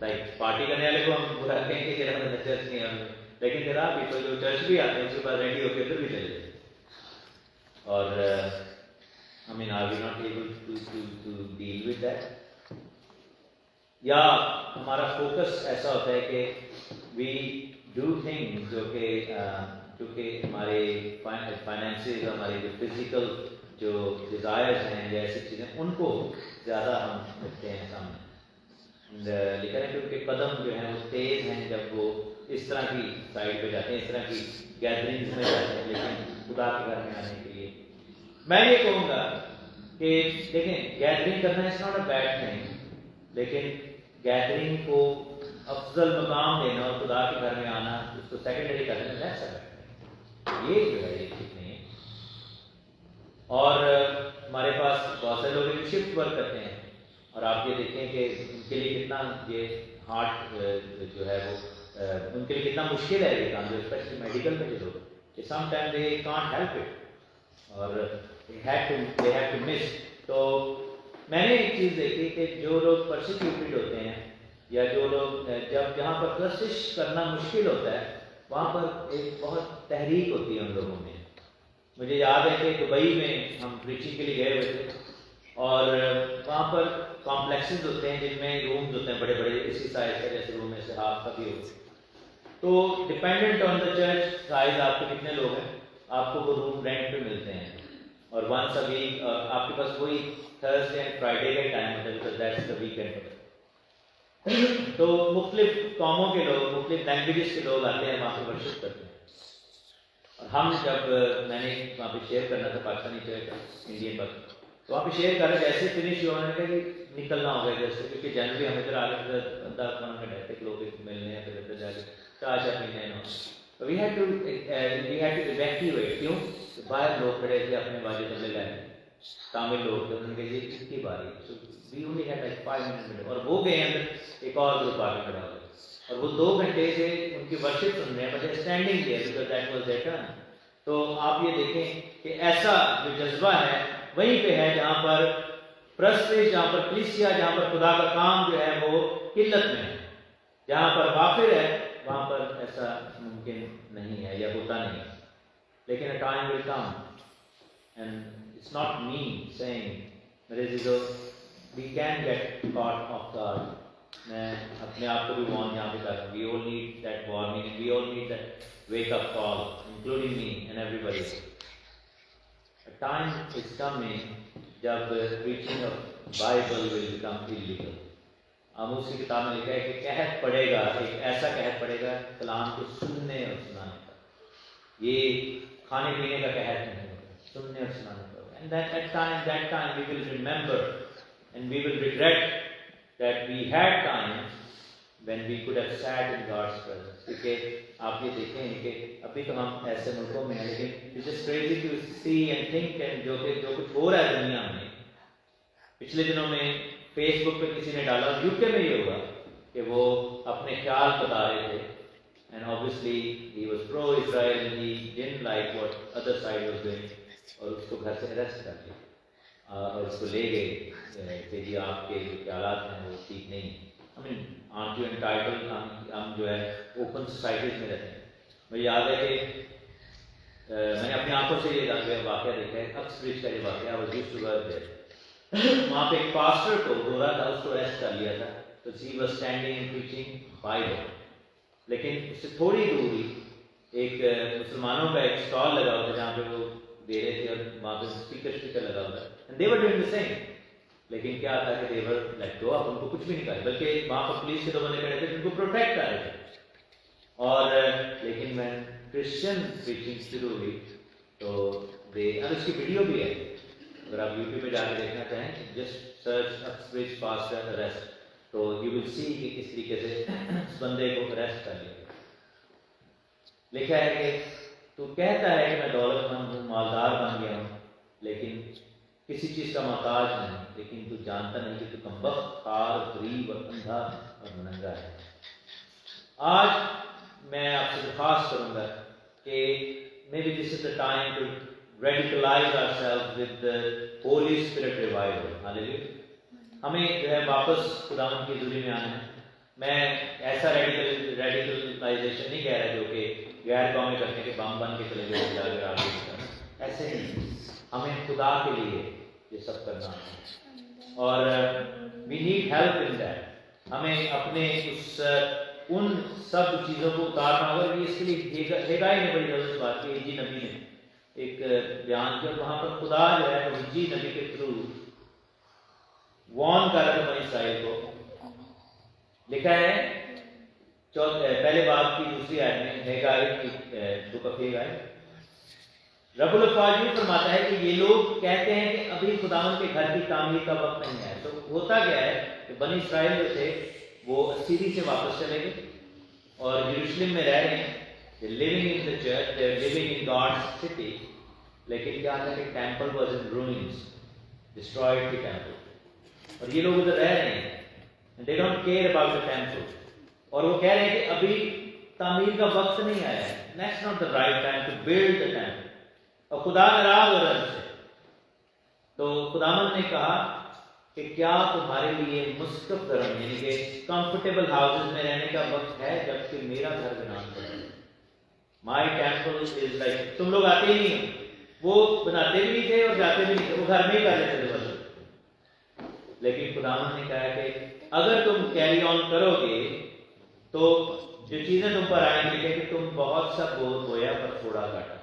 Like party करने वाले को हम बुरा कहेंगे कि जरा चर्च नहीं आए, लेकिन फिर आप भी जो चर्च भी आते हैं उसके बाद रेडी होकर फिर भी चले जाते। और I mean are we not able to deal with that? या हमारा फोकस ऐसा होता है कि वी डू थिंग्स जो कि हमारे फाइनेंसेस, हमारे जो फिजिकल जो डिज़ायर्स हैं या ऐसी चीज़ें, उनको ज़्यादा हम रखते हैं सामने। लिखा है कि उनके कदम जो हैं वो तेज़ हैं जब वो इस तरह की साइड पे जाते हैं, इस तरह की गैदरिंग्स में जाते हैं, लेकिन खुदा के घर में आने के लिए मैं ये कहूँगा कि देखें, गैदरिंग करना is not a bad thing, लेकिन गैदरिंग को अफजल मकाम देना और खुदा के घर में आना उसको सेकेंडरी कर देना, दैट्स अ बैड थिंग। ये जो है ये ठीक नहीं है। और हमारे पास बहुत से लोग शिफ्ट वर्क करते हैं, और आप ये देखें कि उनके लिए कितना ये हार्ट जो है वो उनके लिए कितना मुश्किल है ये काम, जो स्पेशली मेडिकल में जो लोग, कि some time they can't help it और दे हैव टू मिस। तो मैंने एक चीज़ देखी कि जो लोग परसिक्यूटेड होते हैं या जो लोग जब जहाँ पर कोशिश करना मुश्किल होता है, वहाँ पर एक बहुत तहरीक होती है उन लोगों में। मुझे याद है कि दुबई में हम प्रीचिंग के लिए गए हुए थे, और वहाँ पर कॉम्प्लेक्सेस होते हैं जिनमें रूम्स होते हैं बड़े बड़े, इसी साइज का जैसे रूम में से हाफ का भी हो। तो dependent on the church size आपके कितने लोग हैं, आपको वो रूम रेंट पे मिलते हैं, और वंस अ वीक आपके पास वही थर्सडे एंड फ्राइडे का टाइम होता है, बिकॉज दैट्स द वीकेंड। तो मुख्तलिफ कौमों के लोग, मुख्तलिफ लैंग्वेजेस के लोग आते हैं वहाँ पर वर्शिप करते हैं। और हम जब मैंने वहाँ पे शेयर करना था पाकिस्तानी चर्च का इंडियन पर, तो वहाँ पे शेयर कर रहे जैसे फिनिश हुआ उन्होंने कहा कि निकलना होगा जैसे, क्योंकि जनवरी हम इधर आ गए 10-15 का डर थे लोग मिलने हैं, फिर इधर जाके चाय पीने हैं। तो वी हैड टू इवैक्यूएट। क्यों? बाहर लोग खड़े थे अपने बाजू में लगाए, तामिल लोग थे, उन्होंने कहा ये किसकी बारी है? We only had like 5 minute, और वो गए अंदर, एक और ग्रुप आगे खड़ा हो गया और वो 2 घंटे से उनकी वर्शिप सुन रहे हैं, but standing there because that was their turn. तो आप ये देखें कि ऐसा जो जज्बा है वहीं पे है जहाँ पर प्रस्टेज, जहाँ पर कलीसिया, जहाँ पर खुदा का काम जो है वो किल्लत में है, जहाँ पर वाफिर है वहाँ पर ऐसा मुमकिन नहीं है या होता नहीं है। लेकिन a time will come, and it's not me saying, मेरे जीजो, we can get caught off guard. मैं अपने आप को भी वार्न यहाँ पे कर रहा हूँ, we all need that warning, we all need that wake up call, including me and everybody. A time is coming जब preaching of Bible will become illegal. आमोस की किताब में लिखा है कि कहत पड़ेगा, एक ऐसा कहत पड़ेगा कलाम को सुनने और सुनाने का। ये खाने पीने का कहत नहीं होगा, सुनने और सुनाने का। And that time we will remember and we will regret that we had times when we could have sat in God's presence. क्योंकि आप ये देखें कि अभी तो हम ऐसे मुल्कों में हैं, लेकिन it's just crazy to see and think, and जो कुछ हो रहा है दुनिया में। पिछले दिनों में फेसबुक पे किसी ने डाला, यूके में ये हुआ कि वो अपने ख्याल बता रहे थे, and obviously he was pro-Israel and he didn't like what other side was doing, और उसको घर से अरेस्ट कर लिया और उसको ले गए कि जी आपके जो ख्यालात हैं वो ठीक नहीं है। I mean, aren't you entitled? हम जो है ओपन सोसाइटीज में रहते हैं। मुझे याद है कि मैंने अपनी आंखों से ये वाक़या देखा है, अक्सब्रिज का ये वाक़या, I was used to work there। वहाँ पे एक पास्टर को गोरा था, उसको अरेस्ट कर लिया था, तो he was standing and preaching Bible। लेकिन उससे थोड़ी दूर ही एक मुसलमानों का एक स्टॉल लगा हुआ था जहाँ पे वो दे रहे थे, और वहाँ पे स्पीकर लगा हुआ था, and they were doing the same। लेकिन क्या था कि they were let go, अब उनको कुछ भी नहीं कहा, बल्कि वहाँ पर पुलिस के 2 बंदे खड़े थे जिनको प्रोटेक्ट कर रहे थे। और लेकिन मैं क्रिश्चियन प्रीचिंग शुरू हुई तो अब इसकी वीडियो भी है, अगर आप यूट्यूब पे जाकर देखना चाहें, जस्ट सर्च अक्सब्रिज पास्टर अरेस्ट, तो यू विल सी कि किस तरीके से उस बंदे को अरेस्ट कर लिया। लिखा है कि तू कहता है कि मैं दौलतमंद हूँ, मालदार बन गया हूँ, लेकिन किसी चीज़ का मोहताज नहीं, लेकिन तू जानता नहीं कि तू कमबख्त, खार, गरीब और अंधा और नंगा है। आज मैं आपसे दरख्वास्त करूँगा कि maybe this is the time to radicalize ourselves with the Holy Spirit revival. Hallelujah. हमें जो है वापस खुदावंद की हज़ूरी में आना है। मैं ऐसा रेडिकलाइजेशन नहीं कह रहा जो कि गैर कौमें करने के बम बन के चले गए जाकर आगे, ऐसे नहीं। हमें खुदा के लिए ये सब करना है और we need help in that। हमें अपने उन सब चीज़ों को उतारना होगा। इसके लिए हेगाई ने बड़ी जबरदस्त बात की, जी नबी ने एक बयान किया, वहाँ पर खुदा जो है वो जी नबी के थ्रू वॉर्न कर रहे बनी इस्राएल को। लिखा है पहले बात की दूसरी आयत में, हेगाई की बुक ऑफ हेगाई, रब्बुल अफ़वाज यूँ फरमाता है कि ये लोग कहते हैं कि अभी खुदावंद के घर की तामीर का वक्त नहीं है। तो होता क्या है कि बनी इस्राएल जो थे वो असीरी से वापस चले गए और यरूशलेम में रह रहे हैं, living in the church, they are living in God's city. लेकिन क्या था कि temple was in ruins, destroyed the temple, और ये लोग उधर रह रहे हैं, they don't care about the temple, और वो कह रहे हैं कि अभी तामीर का वक्त नहीं आया है, that's not the right time to build the temple, और खुदा नाराज हो रहा है। तो खुदावंद ने कहा कि क्या तुम्हारे लिए मुस्कफ गर्म यानी कि कंफर्टेबल हाउसेस में रहने का वक्त है जबकि मेरा घर बना है। माई टेम्पल इज लाइक, तुम लोग आते ही नहीं, वो बनाते भी नहीं थे और जाते भी नहीं थे, वो घर में ही कर लेते थे बस। लेकिन खुदावंद ने कहा कि अगर तुम कैरी ऑन करोगे तो जो चीजें तुम पर आएंगी कि तुम बहुत सा बोया पर थोड़ा काटा,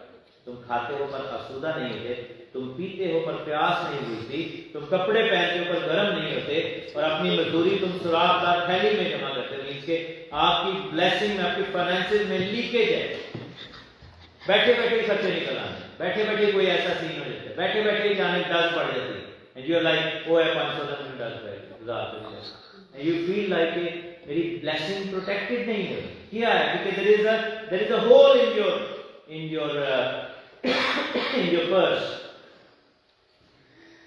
तुम खाते हो पर आसूदा नहीं होते, तुम पीते हो पर प्यास नहीं बुझती, तुम कपड़े पहनते हो पर गर्म नहीं होते, और अपनी मजदूरी तुम सुरागदार थैली में जमा करते हो। इसके आपकी ब्लेसिंग में, आपकी फाइनेंसेस में लीकेज है। बैठे बैठे ही खर्चे निकल आते, बैठे बैठे कोई ऐसा सीन हो जाता है, बैठे बैठे ही जाने डस्ट पड़ जाती है, एंड यू आर लाइक वो है 500 में डस्ट है, एंड यू फील लाइक मेरी ब्लेसिंग प्रोटेक्टेड नहीं है। क्या है? Because there is a hole in your purse.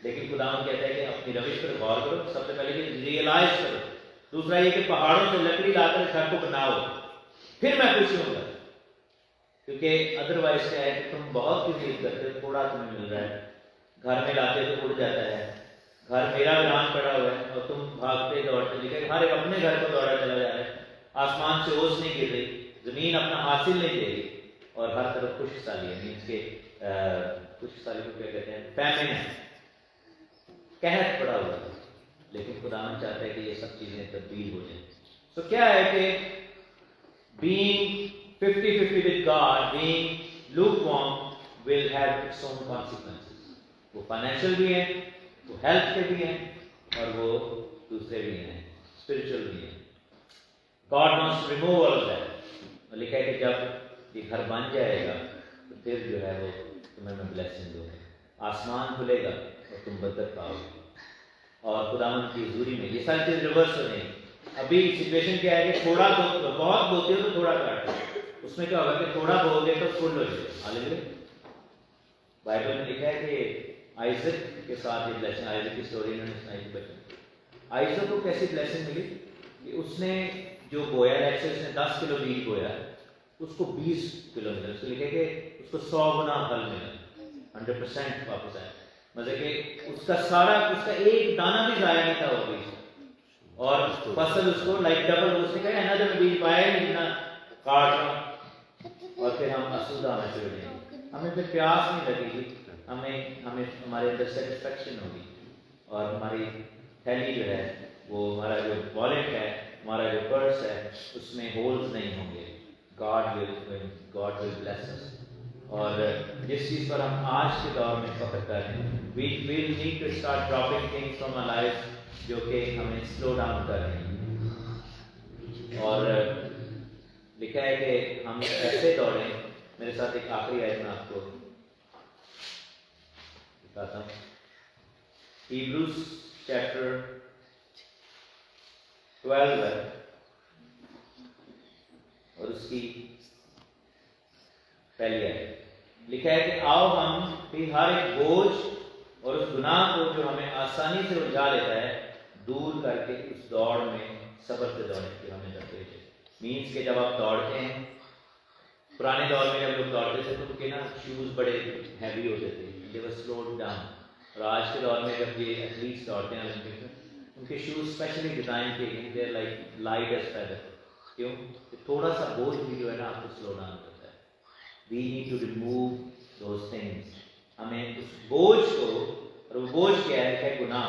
लेकिन खुदावन कहता है कि अपनी रविश पर गौर करो, सबसे पहले कि रियलाइज करो, दूसरा ये कि पहाड़ों से लकड़ी लाकर घर को बनाओ, फिर मैं खुश होऊंगा। क्योंकि अदरवाइज क्या है कि तुम बहुत कुछ यूज करते हो, थोड़ा तुम्हें मिल रहा है, घर में लाते तो उड़ जाता है, घर मेरा वीरान पड़ा हुआ है और तुम भागते दौड़ते, लेकिन हर एक अपने घर को दौड़ा चला जा रहा है, आसमान से ओस नहीं गिर रही, जमीन अपना हासिल नहीं दे रही, और हर तरफ खुशहाली है। मीन्स के खुशहाली को क्या कहते हैं? फैमिन है, कहत पड़ा हुआ है। लेकिन खुदावन चाहता है कि ये सब चीजें तब्दील हो जाए। तो क्या है कि being 50-50 with God, being lukewarm will have its own consequences. वो फाइनेंशियल भी है, वो हेल्थ के भी हैं, और वो दूसरे भी हैं, स्पिरिचुअल भी हैं। God wants to remove all of that। और लिखा है कि जब ये घर बन जाएगा तो फिर जो है वो तुम्हें मैं ब्लेसिंग दूंगा, आसमान खुलेगा और तुम बरकत पाओगे, और खुदावन की हुजूरी में ये सारी चीज रिवर्स हो जाएंगी। अभी सिचुएशन क्या है कि थोड़ा बहुत बोते हो तो थोड़ा काटो, उसमें क्या होगा कि थोड़ा बोलोगे तो फुल हो जाएगा। हालेलुया। बाइबल में लिखा है कि आइजक के साथ ये ब्लेसिंग, आइजक की स्टोरी इन्होंने सुनाई थी बच्चों। आइजक को कैसी ब्लेसिंग मिली कि उसने जो बोया है, उसने 10 किलो बीज बोया, उसको 20 किलो मिला। उसको लिखा है कि उसको 100 गुना फल मिला, 100% वापस आया। मतलब कि उसका एक दाना भी जाया नहीं था वो बीज, और फसल उसको लाइक डबल। उसने कहा ना जब बीज पाया नहीं ना काट रहा, और फिर हम असुदा में चले जाएंगे, हमें फिर प्यास नहीं लगेगी, हमें हमारे अंदर सेटिस्फेक्शन होगी, और हमारी थैली जो है वो, हमारा जो वॉलेट है, हमारा जो पर्स है, उसमें होल्स नहीं होंगे। God will bless us. और जिस चीज़ पर हम आज के दौर में फख्र करें, we will need to start dropping things from our life जो कि हमें स्लो डाउन कर रही हैं। और लिखा है कि हम ऐसे दौड़ें। मेरे साथ एक आखिरी आयत मैं आपको दिखाता हूँ, Hebrews chapter 12 है, और उसकी पहली आयत लिखा है कि आओ हम भी हर एक बोझ और उस गुनाह को जो हमें आसानी से उलझा लेता है दूर करके उस दौड़ में सब्र से दौड़ने की हमें करते हैं। मीन्स के जब आप दौड़ते हैं, पुराने दौर में जब लोग दौड़ते थे तो उनके ना शूज बड़े हैवी होते थे, दे वर स्लोड डाउन। और आज के दौर में जब ये एथलीट्स दौड़ते हैं ओलंपिक में, उनके शूज स्पेशली डिजाइन किए गए, they are like light as feather. क्यों? कि थोड़ा सा बोझ भी जो है ना आपको स्लो डाउन करता है। We need to remove those things. हमें उस बोझ को, और वो बोझ क्या है गुनाह,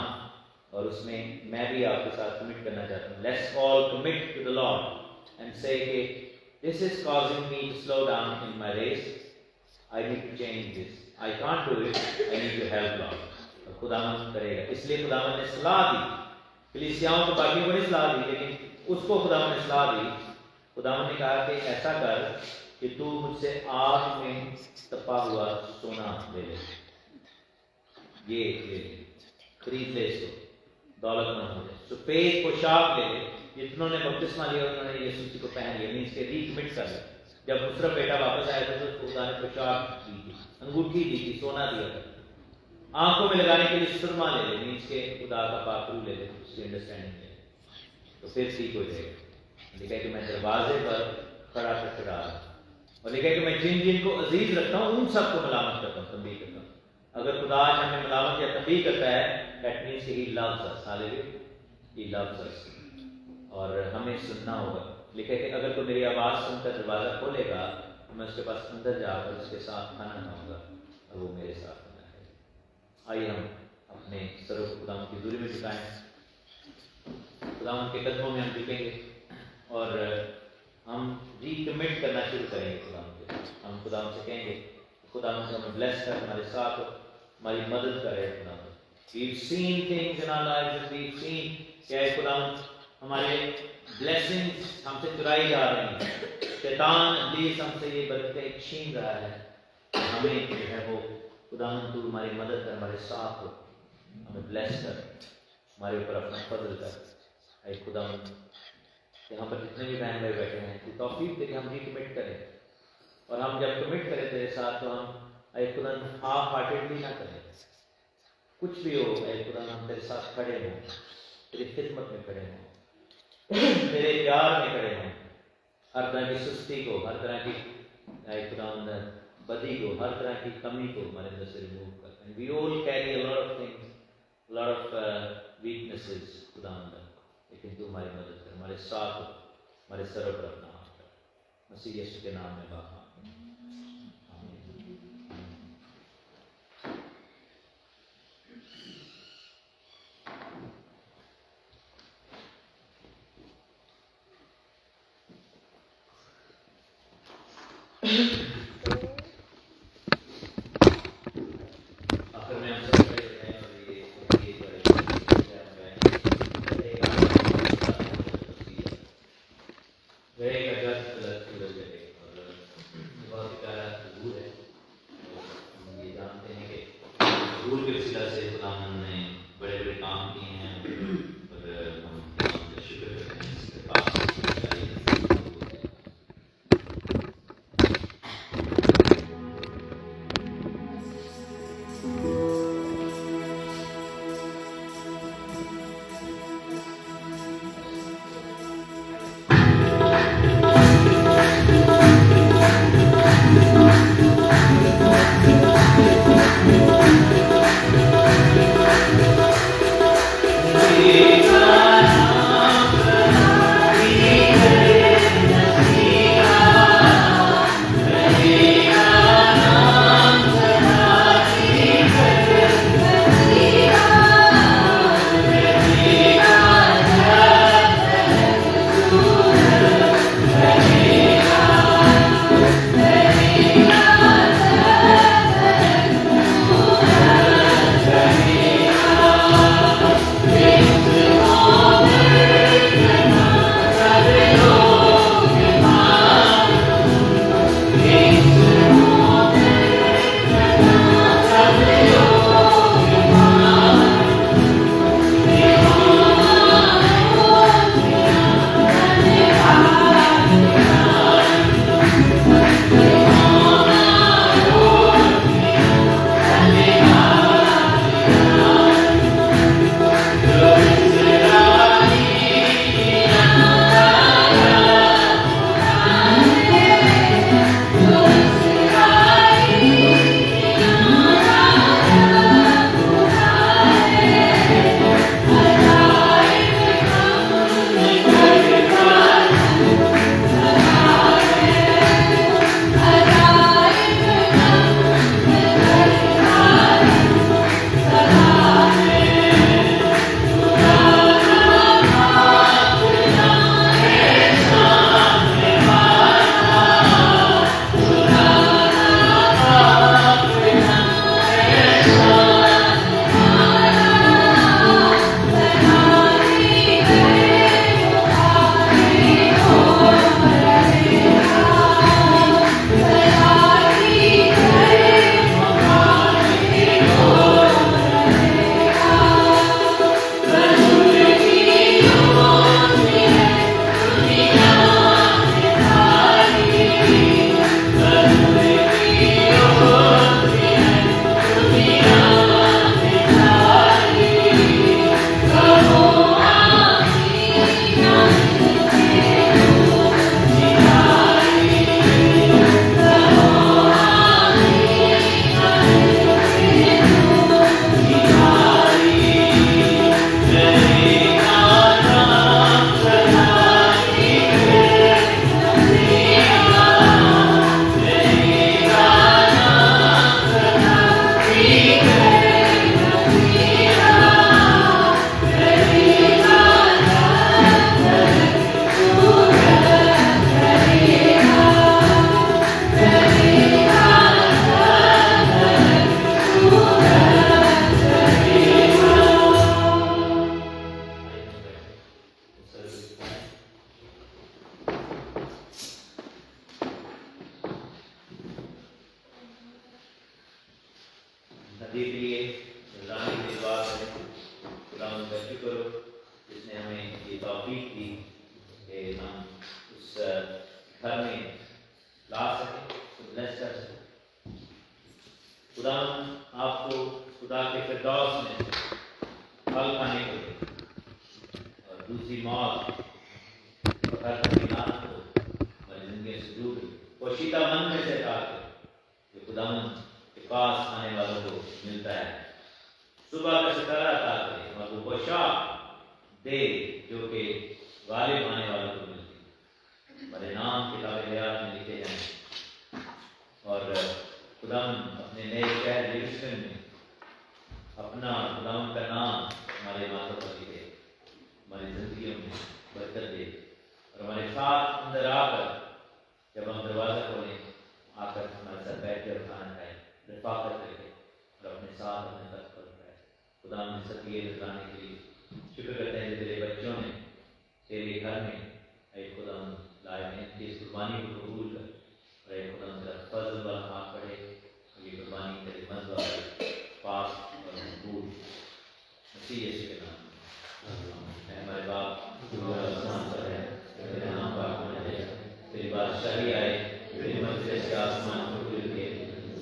और उसमें मैं भी आपके साथ कमिट करना चाहता हूँ। Let's all commit to the lord and say कि this is causing me to slow down in my race. I need to change this. I can't do it. I need to help Lord. और खुदावन करेगा। इसलिए खुदावन ने सलाह दी, कलीसियाओं को बाकी को नहीं सलाह दी, लेकिन उसको खुदावन ने सलाह दी। खुदावन ने कहा कि ऐसा कर कि तू मुझसे आग में तपा हुआ सोना ले ले, ये खरीद ले, इसको दौलतमंद हो जाए। सफेद पोशाक ले ले, जितनों ने बपतिस्मा लिया उन्होंने यीशु को पहन लिया, मीन्स के रीकमिट कर लिया। जब दूसरा बेटा वापस आया था तो उसको खुदा ने पोशाक दी थी, अंगूठी दी थी, सोना दिया था। आंखों में लगाने के लिए सुरमा ले ले, मीन्स के खुदा का पाखरू ले ले, उसकी अंडरस्टैंडिंग ले, तो फिर ठीक हो जाएगा। लिखा है कि मैं दरवाजे पर खड़ा कर रहा हूँ, और लिखा है कि मैं जिन जिन को अजीज रखता हूँ उन सबको मलामत करता हूँ, तंबीह करता हूँ। अगर खुदा आज हमें मलामत या तंबीह करता है, that means he loves us. Hallelujah, he loves अस। और हमें सुनना होगा। लिखा है कि अगर कोई मेरी आवाज़ सुनकर दरवाज़ा खोलेगा तो मैं उसके पास अंदर जाकर उसके साथ खाना खाऊंगा और वो मेरे साथ खाना खाएगा। आइए हम अपने सरों को खुदावन की हुजूरी में झुकाएं, खुदावन के कदमों में हम झुकेंगे और हम रिकमिट करना शुरू करेंगे खुदावन के। हम खुदावन से कहेंगे, खुदावन से हमें ब्लेस कर, हमारे साथ हमारी मदद करे खुदावन। We've seen things in our lives, we've seen क्या है खुदावन हमारे ब्लेसिंग्स हमसे चुराई जा रही हैं, शैतान इब्लीस हमसे ये बरकतें छीन रहा है। हमें जो है वो खुदावंद तू हमारी मदद कर, हमारे साथ हो, हमें ब्लेस कर, हमारे ऊपर अपना फजल कर। ऐ खुदावंद यहाँ पर जितने भी बहन भाई बैठे हैं तू तौफीक दे के हम रिकमिट करें, और हम जब कमिट करें तेरे साथ तो हम ऐ खुदावंद हाफ हार्टेडली ना करें। कुछ भी हो ऐ खुदावंद हम तेरे साथ खड़े हों, तेरी खिदमत में खड़े हों, तेरे प्यार में खड़े हों। हर तरह की सुस्ती को, हर तरह की ऐ खुदावंद बदी को, हर तरह की कमी को हमारे अंदर से रिमूव करते हैं। We all carry a lot of things, lot of weaknesses खुदावंद, लेकिन तू हमारी मदद कर, हमारे साथ हो, हमारे सरों पर अपना हाथ कर। मसीह यीशु के नाम में बात है। गुजारने की बात है। खुदा उनका शुक्र हो जिसने हमें ये तौफीक दी कि हम उस घर में ला सकें, ब्लेस कर सकें। खुदा आपको खुदा के फिरदौस में फल खाने को दे और दूसरी मौत हर तकलीफ को हमारी जिंदगी से दूर पोशीदा मन में से काटे जो खुदा के पास आने वालों को मिलता है। सुबह का सितारा अता करे और वो पोशाक दे जो कि गालिब आने वालों को मिलती है। हमारे नाम किताब हयात में लिखे जाएं और खुदा अपने नए शहर यरूशलेम में अपना खुदा का नाम हमारे माथों पर लिखे, हमारी जिंदगियों में बरकत दे और हमारे साथ अंदर आकर जब हम दरवाजा खोलें आकर हमारे साथ बैठ कर खाना खाए, रफाकत करके और अपने साथ अपने तक पर उठाए। खुदा ने सबके लगाने के लिए शुक्र करते हैं तेरे बच्चों ने तेरे घर में एक खुदा लाए हैं कि इस कुर्बानी को कबूल कर और एक खुदा तेरा फजल वाला हाथ पड़े और ये कुर्बानी तेरे मज़ा पाक और मकबूल मसीह यीशु के नाम में। हमारे बाप जो आसमान पर है, तेरा नाम पाक होना चाहिए, तेरी बादशाही आए, तेरी मर्ज़ी से आसमान को खुल के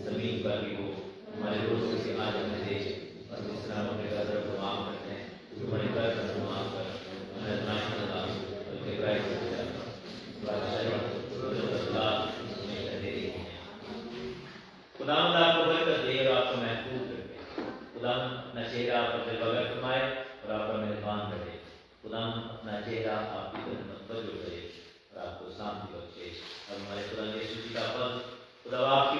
ज़मीन पर भी हो। हमारे रोज़ के आज हमें दे और जिस तरह हम अपने कर्ज़ों को माफ़ करते हैं जो बड़े कर्ज़ को माफ़ कर हमें आज़माइश में न डाल बल्कि क्राइस्ट से बचा। बादशाही हमेशा तेरी है। खुदावंद आपको बरकत दे और आपको महफूज रखे। खुदावंद अपना चेहरा आप पर बगैर फरमाए और आप पर मेहरबान रहे। खुदावंद अपना चेहरा आपकी तरफ मतवज्जो करे और आपको शांति बख्शे और हमारे खुदा यीशु जी का फल खुदा आपकी